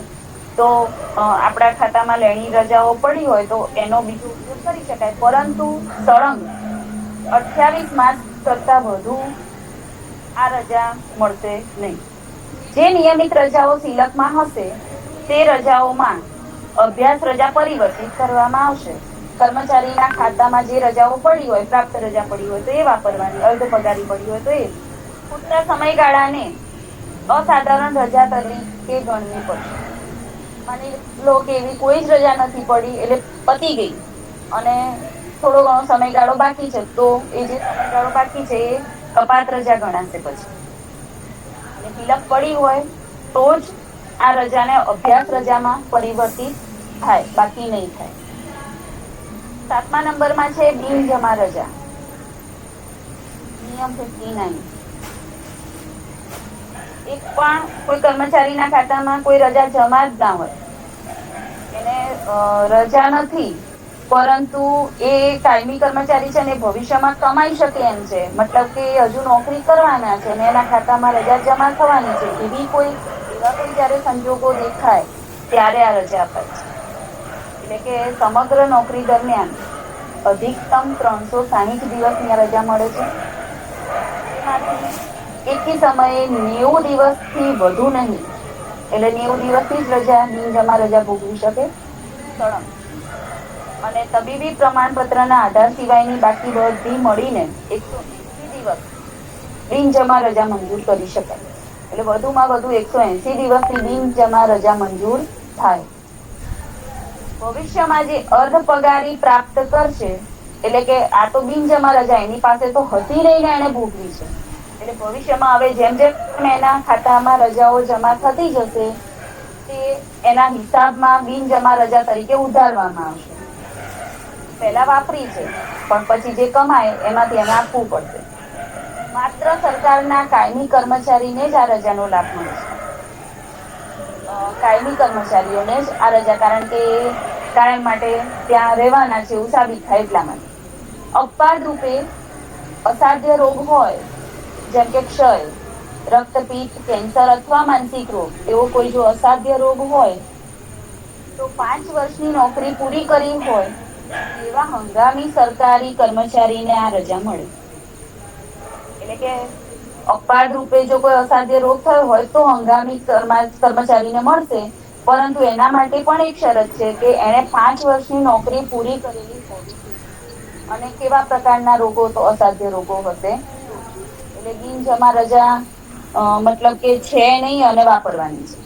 તો આપણા ખાતામાં લેણી રજાઓ પડી હોય તો એનો બીજો ઉપયોગ કરી શકાય. પરંતુ સળંગ 28 માસ કરતા વધુ આ રજા મળશે નહીં. જે નિયમિત રજાઓ સિલકમાં હશે તે રજાઓમાં અભ્યાસ રજા પરિવર્તિત કરવામાં આવશે. કર્મચારીના ખાતામાં જે રજાઓ પડી હોય, પ્રાપ્ત રજા પડી હોય તો એ વાપરવાની, અર્ધ પગારી પડી હોય તો એ. પૂરતા સમયગાળાને અસાધારણ રજા તરીકે ગણવી પડશે. માની લો કે એવી કોઈ જ રજા નથી પડી એટલે પતી ગઈ અને થોડો ઘણો સમયગાળો બાકી છે તો એ જે સમયગાળો બાકી છે એ કપાત રજા ગણાશે. પછી અને તિલક પડી હોય તો જ આ રજાને અભ્યાસ રજામાં પરિવર્તિત થાય, બાકી નહીં થાય. 7મા નંબરમાં છે બિનજમા રજા. નિયમ 59. એક પણ કોઈ કર્મચારીના ખાતામાં કોઈ રજા જમા જ ના હોય, એને રજા નથી પરંતુ એ કાયમી કર્મચારી છે ને ભવિષ્યમાં કમાઈ શકે એમ છે, મતલબ કે હજુ નોકરી કરવાના છે ને એના ખાતામાં રજા જમા થવાની છે, એવા કોઈ જયારે સંજોગો દેખાય ત્યારે આ રજા અપાય છે. એટલે કે સમગ્ર નોકરી દરમિયાન અધિકતમ 360 દિવસની રજા મળે છે. એમાંથી એકી સમયે 90 દિવસથી વધુ નહીં, એટલે 90 દિવસની જ રજા બિનજમા રજા ભોગવી શકે સળંગ. અને તબીબી પ્રમાણપત્રના આધાર સિવાયની બાકી બધી મળીને 180 દિવસ બિનજમા રજા મંજૂર કરી શકાય. એટલે વધુમાં વધુ 180 દિવસની બિનજમા રજા મંજૂર થાય. ભવિષ્યમાં જે અર્ધ પગારી પ્રાપ્ત કરશે, એટલે કે આ તો બિનજમા રજા એની પાસે તો હતી નહીં ને એને ભોગવી છે, એટલે ભવિષ્યમાં હવે જેમ જેમ એના ખાતામાં રજાઓ જમા થતી જશે તે એના હિસાબમાં બિનજમા રજા તરીકે ઉધારવામાં આવશે. પહેલા વાપરી છે પણ પછી જે કમાય એમાંથી એને આપવું પડશે. માત્ર સરકારના કાયમી કર્મચારીને જ આ રજાનો લાભ મળે છે. કાયમી કર્મચારીઓને જ આ રજા, કારણ કે કાયમ માટે ત્યાં રહેવાના છે એવું સાબિત થાય એટલા માટે. અપવાદ રૂપે અસાધ્ય રોગ હોય, જેમ કે ક્ષય, રક્તપિત્ત, કેન્સર અથવા માનસિક રોગ, એવો કોઈ જો અસાધ્ય રોગ હોય તો 5 વર્ષની નોકરી પૂરી કરી હોય એવા હંગામી સરકારી કર્મચારીને આ રજા મળે. એટલે કે અપવાદ રૂપે જો કોઈ અસાધ્ય રોગ થયો હોય તો હંગામી કર્મચારીને મળશે, પરંતુ એના માટે પણ એક શરત છે કે એને 5 વર્ષની નોકરી પૂરી કરેલી હોવી. અને કેવા પ્રકારના રોગો? તો અસાધ્ય રોગો હશે. એટલે બિનજમા રજા મતલબ કે છે નહીં અને વાપરવાની છે.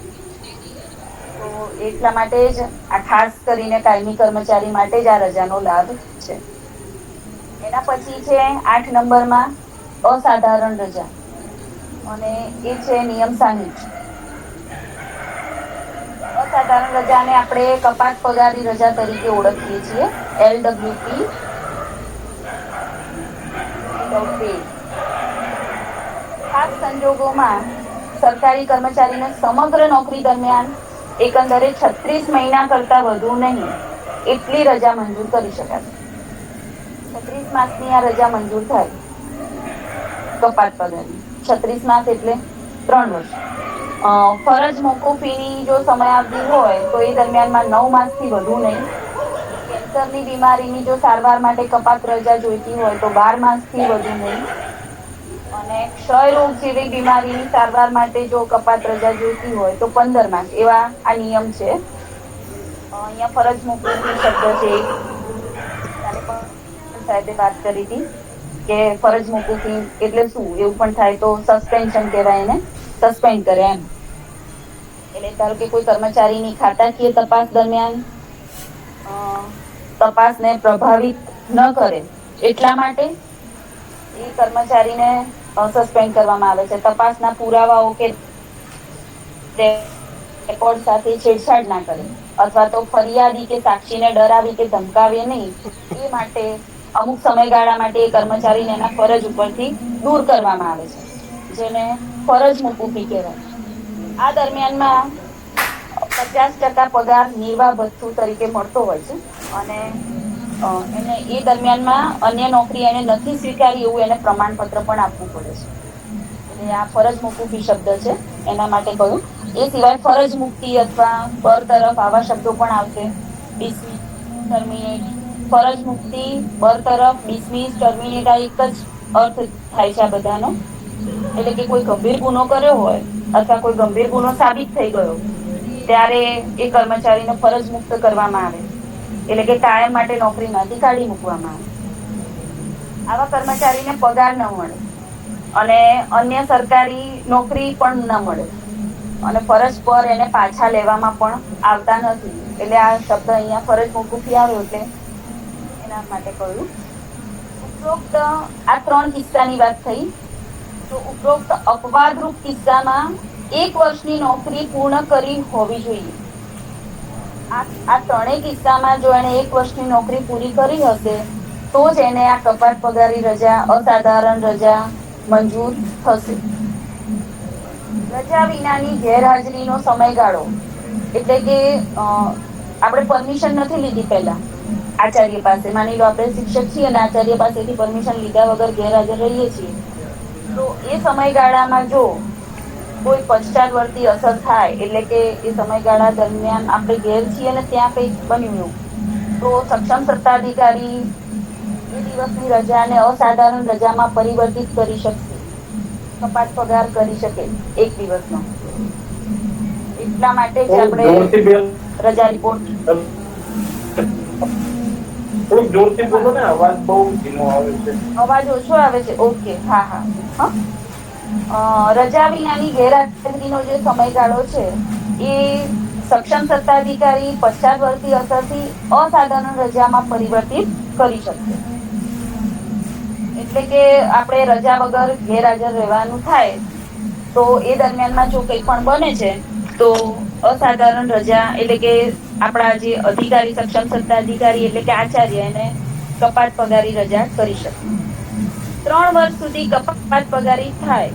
તો એટલા માટે જ આ ખાસ કરીને કાયમી કર્મચારી માટે જ આ રજાનો લાભ છે. એના પછી છે 8 નંબરમાં અસાધારણ રજા, અને એ છે નિયમ 60. અસાધારણ રજાને આપણે કપાત પગારી રજા તરીકે ઓળખીએ છીએ, LWP. ખાસ સંજોગોમાં સરકારી કર્મચારીને સમગ્ર નોકરી દરમિયાન એકંદરે 36 મહિના કરતા વધુ નહીં એટલી રજા મંજૂર કરી શકાય. 36 માસની આ રજા મંજૂર થાય કપાત પગારની. 36 માસ એટલે 3 વર્ષ. ફરજ મોકૂફીની જો સમયાવધિ હોય તો એ દરમિયાનમાં 9 માસથી વધુ નહીં. કેન્સરની બીમારીની જો સારવાર માટે કપાત રજા જોઈતી હોય તો 12 માસથી વધુ નહીં. અને ક્ષય રોગ જેવી બીમારીની સારવાર માટે જો કપાત રજા જોઈતી હોય તો 15 માસ. એવા આ નિયમ છે. અહીંયા ફરજ મોકૂફી શબ્દ છે, સાહેબે વાત કરી હતી કે ફરજ મોકૂફી એટલે શું, એવું પણ થાય તો સસ્પેન્શન કહેવાય, એને સસ્પેન્ડ કરે એમ. એટલે ધારો કે કોઈ કર્મચારીની ખાતાકીય તપાસ દરમિયાન તપાસને પ્રભાવિત ન કરે એટલા માટે એ કર્મચારીને સસ્પેન્ડ કરવામાં આવે છે. તપાસના પુરાવાઓ કે રેકોર્ડ સાથે છેડછાડ ના કરે, અથવા તો ફરિયાદી કે સાક્ષીને ડરાવી કે ધમકાવે નહીં, એ માટે અમુક સમયગાળા માટે એ કર્મચારીને એના ફરજ ઉપરથી દૂર કરવામાં આવે છે, જેને ફરજ મોકૂફી કહેવાય. આ દરમિયાનમાં 50% પગાર નિર્વાહ ભથ્થું તરીકે મળતો હોય છે, અને એને એ દરમિયાનમાં અન્ય નોકરી એને નથી સ્વીકારી એવું એને પ્રમાણપત્ર પણ આપવું પડે છે. એટલે આ ફરજ મોકૂફી શબ્દ છે એના માટે કહ્યું. એ સિવાય ફરજ મુક્તિ અથવા બરતરફ આવા શબ્દો પણ આવશે. Dismiss, terminate. ફરજ મુક્તિ, બરતરફ, ડિસમિસ, ટર્મિનેટ આ એક જ અર્થ થાય છે આ બધાનો. એટલે કે કોઈ ગંભીર ગુનો કર્યો હોય અથવા કોઈ ગંભીર ગુનો સાબિત થઈ ગયો ત્યારે એ કર્મચારીને ફરજ મુક્ત કરવામાં આવે, એટલે કે કાયમ માટે નોકરીમાંથી કાઢી મૂકવામાં આવે. આવા કર્મચારીને પગાર ન મળે અને અન્ય સરકારી નોકરી પણ ન મળે અને ફરજ પર એને પાછા લેવામાં પણ આવતા નથી. એટલે આ શબ્દ અહીંયા ફરજ મોકૂફી આવ્યો એટલે એના માટે કહ્યું. ઉપરોક્ત આ 3 કિસ્સાની વાત થઈ. તો ઉપરોક્ત અપવાદરૂપ કિસ્સામાં 1 વર્ષની નોકરી પૂર્ણ કરી હોવી જોઈએ. આ 3 કિસ્સામાં જો એને 1 વર્ષની નોકરી પૂરી કરી હશે તો જ એને આ કપાત પગારી રજા, અસાધારણ રજા મંજૂર થશે. રજા વિનાની ગેરહાજરીનો સમયગાળો એટલે કે આપણે પરમિશન નથી લીધી પહેલા આચાર્ય પાસે, માની લો આપણે શિક્ષક છીએ અને આચાર્ય પાસેથી પરમિશન લીધા વગર ગેરહાજર રહીએ છીએ, તો એ સમયગાળામાં જો કોઈ પશ્ચાતવર્તી અસર થાય, એટલે કે એ સમયગાળા દરમિયાન આપણે ઘેર છીએ અને ત્યાં કંઈક બન્યું, તો સક્ષમ સત્તાધિકારી એ દિવસની રજાને અસાધારણ રજામાં પરિવર્તિત કરી શકશે, કપાત પગાર કરી શકે 1 દિવસનો. એટલા માટે જ આપણે રજા રિપોર્ટ. થોડુંક જોરથી બોલો ને, અવાજ બહુ ધીમો આવે છે. અવાજ ઓછો આવે છે? ઓકે, હા. રજા વિનાની ગેરહાજરીનો જે સમયગાળો છે એ સક્ષમ સત્તાધિકારી પશ્ચાતવર્તી અસરથી અસાધારણ રજામાં પરિવર્તિત કરી શકશે. એટલે કે આપણે રજા વગર ગેરહાજર રહેવાનું થાય તો એ દરમિયાનમાં જો કંઈ પણ બને છે તો અસાધારણ રજા, એટલે કે આપણા જે અધિકારી સક્ષમ સત્તાધિકારી એટલે કે આચાર્ય એને કપાત પગારી રજા કરી શકે. 3 વર્ષ સુધી કપાત પગારી થાય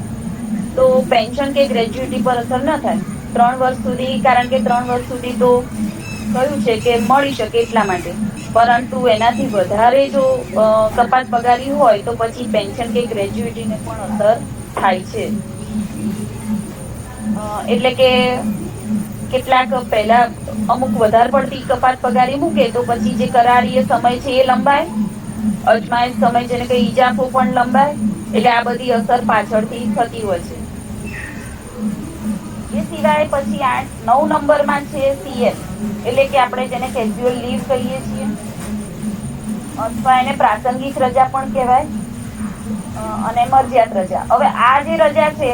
તો પેન્શન કે ગ્રેજ્યુટી પર અસર ન થાય. 3 વર્ષ સુધી, કારણ કે 3 વર્ષ સુધી તો કહ્યું છે કે મળી શકે એટલા માટે, પરંતુ એનાથી વધારે જો કપાત પગારી હોય તો પછી પેન્શન કે ગ્રેજ્યુટીને પણ અસર થાય છે. એટલે કે કેટલાક પહેલા અમુક વધારે પડતી કપાત પગારી મૂકે તો પછી જે કરારીય સમય છે એ લંબાય, અજમાયશ સમય જેને કઈ ઈજાફો પણ લંબાય, એટલે આ બધી અસર પાછળથી થતી હોય છે. એ સિવાય પછી 9 નંબરમાં છે CL, એટલે કે આપણે જેને કેઝ્યુઅલ લીવ કહીએ છીએ અથવા એને પ્રાસંગિક રજા પણ કહેવાય અને મરજિયાત રજા. હવે આ જે રજા છે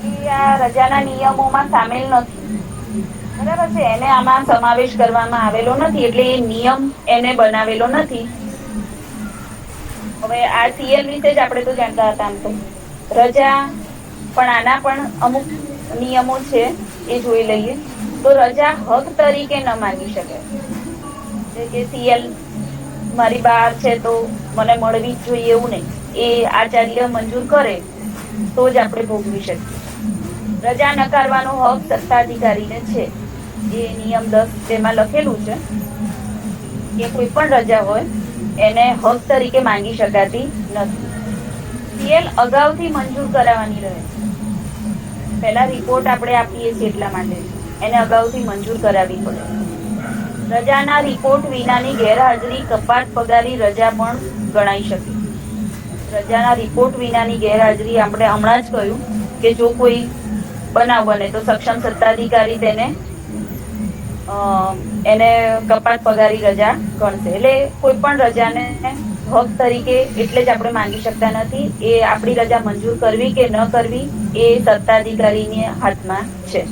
એ આ રજાના નિયમોમાં સામેલ નથી, બરાબર છે, એને આમાં સમાવેશ કરવામાં આવેલો નથી, એટલે એ નિયમ એને બનાવેલો નથી. હવે આ CL વિશે જ આપણે તો જાણતા હતા. આમ તો રજા પણ આના પણ અમુક નિયમો છે એ જોઈ લઈએ. તો રજા હક તરીકે ન માંગી શકે, કે CL મારી બહાર છે તો મને મળવી જ જોઈએ એવું નહીં, એ આચાર્ય મંજૂર કરે તો જ આપણે ભોગવી શકીએ. રજા નકારવાનો હક સત્તાધિકારીને છે. એ નિયમ 10 તેમાં લખેલું છે કે કોઈ પણ રજા હોય એને હક તરીકે માંગી શકાતી નથી. CL અગાઉથી મંજૂર કરાવવાની રહે. પહેલા રિપોર્ટ આપણે આપીએ છીએ એટલા માટે એને અગાઉથી મંજૂર કરાવવી પડે. રજાના રિપોર્ટ વિનાની ગેરહાજરી કપાત પગારી રજા પણ ગણાઈ શકે. રજાના રિપોર્ટ વિનાની ગેરહાજરી આપણે હમણાં જ કહ્યું કે જો કોઈ બનાવ બને તો સક્ષમ સત્તાધિકારી એને કપાત પગારી રજા ગણશે. એટલે કોઈ પણ રજાને હક તરીકે એટલે જ આપણે માંગી શકતા નથી. એ આપણી રજા મંજૂર કરવી કે ન કરવી એ સત્તાધિકારીના હાથમાં છે.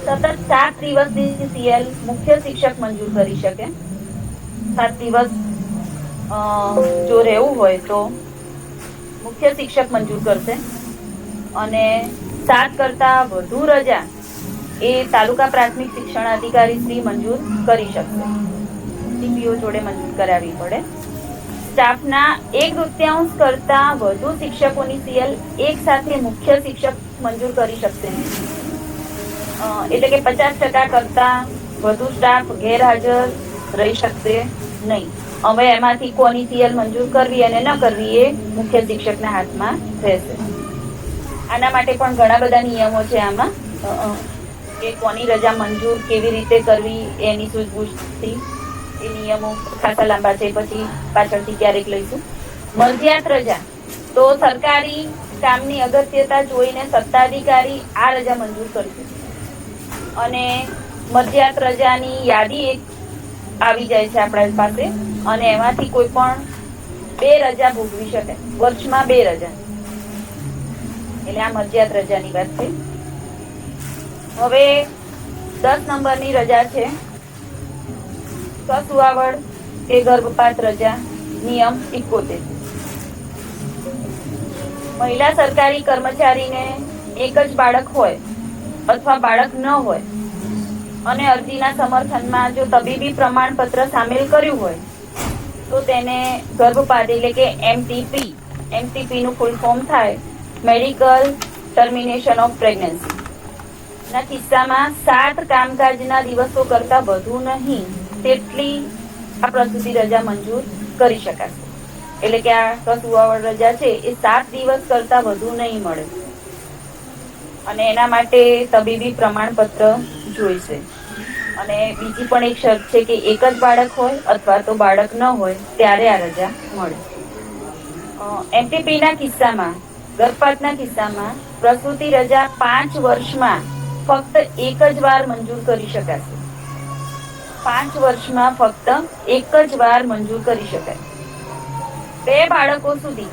સતત 7 દિવસની CL મુખ્ય શિક્ષક મંજૂર કરી શકે. 7 દિવસ જો રહેવું હોય તો મુખ્ય શિક્ષક મંજૂર કરશે અને 7 કરતા વધુ રજા એ તાલુકા પ્રાથમિક શિક્ષણ અધિકારી શ્રી મંજૂર કરી શકશે. CPO જોડે મંજૂર કરાવવી પડે. સ્ટાફના 1/3 કરતા વધુ શિક્ષકોની CL એક સાથે મુખ્ય શિક્ષક મંજૂર કરી શકશે. એટલે કે 50% કરતા વધુ સ્ટાફ ગેરહાજર રહી શકશે નહીં. હવે એમાંથી કોની CL મંજૂર કરવી અને ન કરવી એ મુખ્ય શિક્ષકના હાથમાં રહેશે. આના માટે પણ ઘણા બધા નિયમો છે આમાં, કે કોની રજા મંજૂર કેવી રીતે કરવી એની સૂઝબૂછથી એ નિયમો ખાસા લાંબા છે, પછી પાછળથી ક્યારેક લઈશું. મરજિયાત રજા તો સરકારી કામની અગત્યતા જોઈને સત્તાધિકારી આ રજા મંજૂર કરશે અને મરજિયાત રજાની યાદી એક આવી જાય છે આપણા પાસે અને એમાંથી કોઈ પણ 2 રજા ભોગવી શકે, વર્ષમાં 2 રજા. એટલે આ મરજિયાત રજાની વાત છે. હવે 10 નંબરની રજા છે સસુવાવડ કે ગર્ભપાત રજા. નિયમ 71. મહિલા સરકારી કર્મચારીને એક જ બાળક હોય અથવા બાળક ન હોય અને અરજીના સમર્થનમાં જો તબીબી પ્રમાણપત્ર સામેલ કર્યું હોય તો તેને ગર્ભપાત એટલે કે એમટીપી. એમટીપી નું ફૂલ ફોર્મ થાય મેડિકલ ટર્મિનેશન ઓફ પ્રેગ્નન્સી ના કિસ્સામાં 7 કામકાજના દિવસો કરતા વધુ નહીં તેટલી આ પ્રસૂતિ રજા મંજૂર કરી શકાશે. એટલે કે આ સસુવાવડ રજા છે એ 7 દિવસ કરતા વધુ નહીં મળે અને એના માટે તબીબી પ્રમાણપત્ર જોઈશે. અને બીજી પણ એક શરત છે કે એક જ બાળક હોય અથવા તો બાળક ન હોય ત્યારે આ રજા મળે. એમટીપી ના કિસ્સામાં, ગર્ભપાતના કિસ્સામાં પ્રસૂતિ રજા 5 વર્ષમાં ફક્ત એક જ વાર મંજૂર કરી શકાશે. 5 વર્ષમાં ફક્ત એક જ વાર મંજૂર કરી શકાય. 2 બાળકો સુધી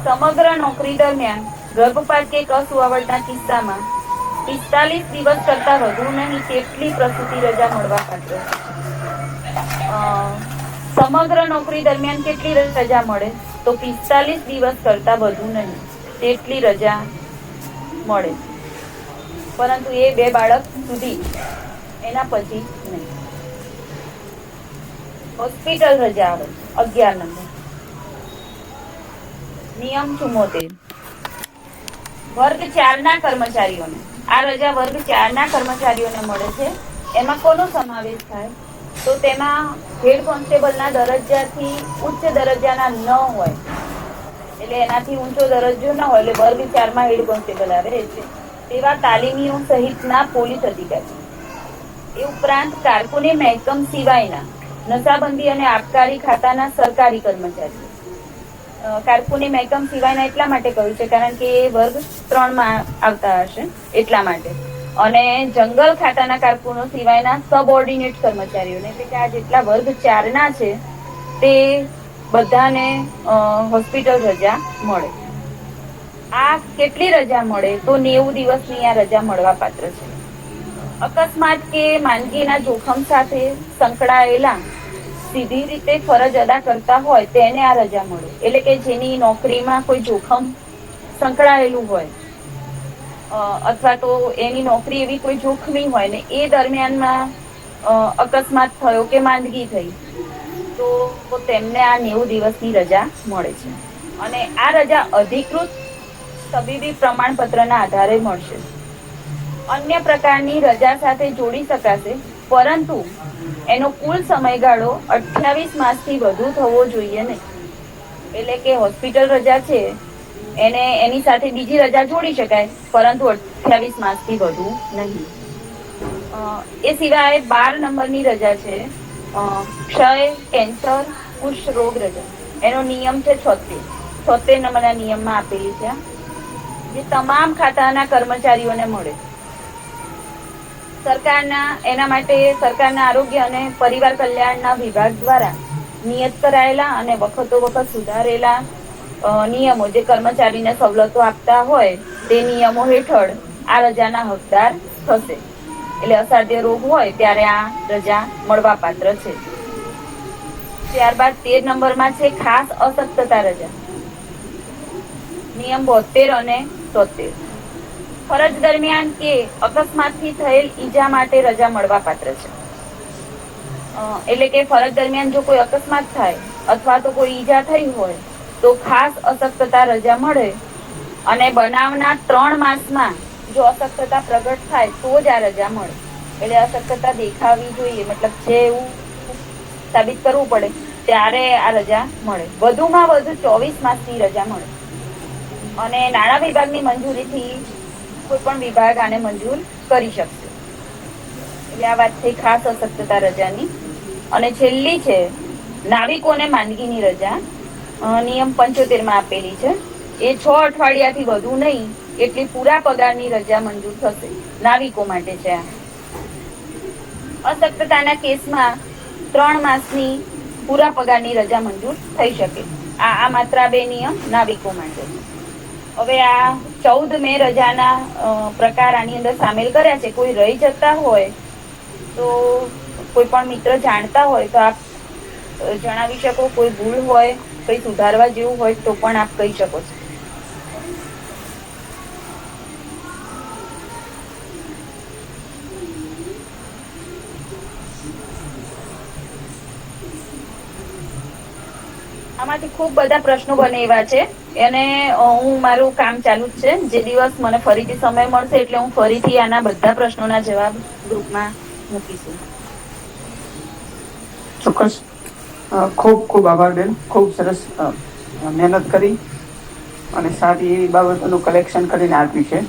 સમગ્ર નોકરી દરમિયાન ગર્ભપાત કે કસુવાવડના કિસ્સામાં 45 દિવસ કરતા વધુ નહીં તેટલી પ્રસૂતિ રજા મળવા પાત્ર. સમગ્ર નોકરી દરમિયાન કેટલી રજા મળે તો 45 દિવસ કરતા વધુ નહીં તેટલી રજા મળે, પરંતુ એ 2 બાળક સુધી, એના પછી નહીં. હોસ્પિટલ રજા આવે 11 નંબર. નિયમ 74. વર્ગ 4 ના કર્મચારીઓને, આ રજા વર્ગ 4 ના કર્મચારીઓને મળે છે. એમાં કોનો સમાવેશ થાય તો તેમાં હેડ કોન્સ્ટેબલના દરજ્જાથી ઉચ્ચ દરજ્જાના ન હોય, એટલે એનાથી ઊંચો દરજ્જો ન હોય એટલે વર્ગ 4 માં હેડ કોન્સ્ટેબલ આવે છે તેવા તાલીમીઓ સહિતના પોલીસ અધિકારી. એ ઉપરાંત કારકુની મહેકમ સિવાયના નશાબંધી અને આબકારી ખાતાના સરકારી કર્મચારીઓ. કારકુની મહેકમ સિવાયના એટલા માટે કહ્યું છે કારણ કે એ વર્ગ 3 માં આવતા હશે એટલા માટે. અને જંગલ ખાતાના કારકુનો સિવાયના સબઓર્ડિનેટ કર્મચારીઓને, એટલે કે આ જેટલા વર્ગ 4 ના છે તે બધાને હોસ્પિટલ રજા મળે. આ કેટલી રજા મળે તો 90 દિવસની આ રજા મળવા પાત્ર છે. અકસ્માત કે માંદગીના જોખમ સાથે સંકળાયેલા સીધી રીતે ફરજ અદા કરતા હોય તેને આ રજા મળે. એટલે કે જેની નોકરીમાં કોઈ જોખમ સંકળાયેલું હોય અથવા તો એની નોકરી એવી કોઈ જોખમી હોય ને એ દરમિયાનમાં અકસ્માત થયો કે માંદગી થઈ તો તેમને આ 90 દિવસની રજા મળે છે. અને આ રજા અધિકૃત તબીબી પ્રમાણપત્રના આધારે મળશે. અન્ય પ્રકારની રજા સાથે જોડી શકાશે, પરંતુ એનો કુલ સમયગાળો 28 માસથી વધુ થવો જોઈએ નહીં. એટલે કે હોસ્પિટલ રજા છે એને એની સાથે બીજી રજા જોડી શકાય, પરંતુ 28 માસથી વધુ નહીં. એ સિવાય 12 નંબરની રજા છે ક્ષય, કેન્સર, કુષ્ઠ રોગ રજા. એનો નિયમ છે 76 નંબરના નિયમમાં આપેલી છે, જે તમામ ખાતાના કર્મચારીઓને મળે. એના માટે સરકારના આરોગ્ય અને પરિવાર કલ્યાણના વિભાગ દ્વારા નિયત કરાયેલા અને વખતો વખત સુધારેલા નિયમો જે કર્મચારીને સવલતો આપતા હોય તે નિયમો હેઠળ આ રજાના હકદાર થશે. એટલે અસાધ્ય રોગ હોય ત્યારે આ રજા મળવા પાત્ર છે. ત્યારબાદ 13 નંબરમાં છે ખાસ અશક્તતા રજા. નિયમ 72 અને 73. ફરજ દરમિયાન કે અકસ્માતથી થયેલ ઈજા માટે રજા મળવા પાત્ર છે. એટલે કે ફરજ દરમિયાન જો કોઈ અકસ્માત થાય અથવા તો કોઈ ઈજા થઈ હોય તો ખાસ અશક્તતા રજા મળે. અને બનાવના 3 માસમાં જો અશક્તતા પ્રગટ થાય તો જ આ રજા મળે. એટલે અશક્તતા દેખાવી જોઈએ, મતલબ છે એવું સાબિત કરવું પડે ત્યારે આ રજા મળે. વધુમાં વધુ 24 માસની રજા મળે. અને નાણાં વિભાગની મંજૂરીથી કોઈ પણ વિભાગ આને મંજૂર કરી શકશે. એટલે આ વાત થઈ ખાસ અશક્તતા રજાની. અને છેલ્લી છે નાવિકોને માંદગીની રજા. નિયમ 75 માં આપેલી છે. એ 6 અઠવાડિયાથી વધુ નહીં એટલી પૂરા પગારની રજા મંજૂર થશે. નાવિકો માટે છે આ. અશક્તતાના કેસમાં 3 માસની પૂરા પગારની રજા મંજૂર થઈ શકે. આ માત્ર 2 નિયમ નાવિકો માટે છે. હવે આ 14 મે રજાના પ્રકાર આની અંદર સામેલ કર્યા છે. કોઈ રહી જતા હોય તો કોઈ પણ મિત્ર જાણતા હોય તો આપ જણાવી શકો. કોઈ ભૂલ હોય, કંઈ સુધારવા જેવું હોય તો પણ આપ કહી શકો છો. આમાંથી ખૂબ બધા પ્રશ્નો બને એવા છે. એને હું મારું કામ ચાલુ જ છે. જે દિવસ મને ફરીથી સમય મળશે એટલે હું ફરીથી આના બધા પ્રશ્નોના જવાબ ગ્રુપમાં મૂકીશું. ચોક્કસ. ખૂબ ખૂબ આભાર બેન. ખૂબ સરસ મહેનત કરી અને સારી એવી બાબતોનું કલેક્શન કરીને આપ્યું છે.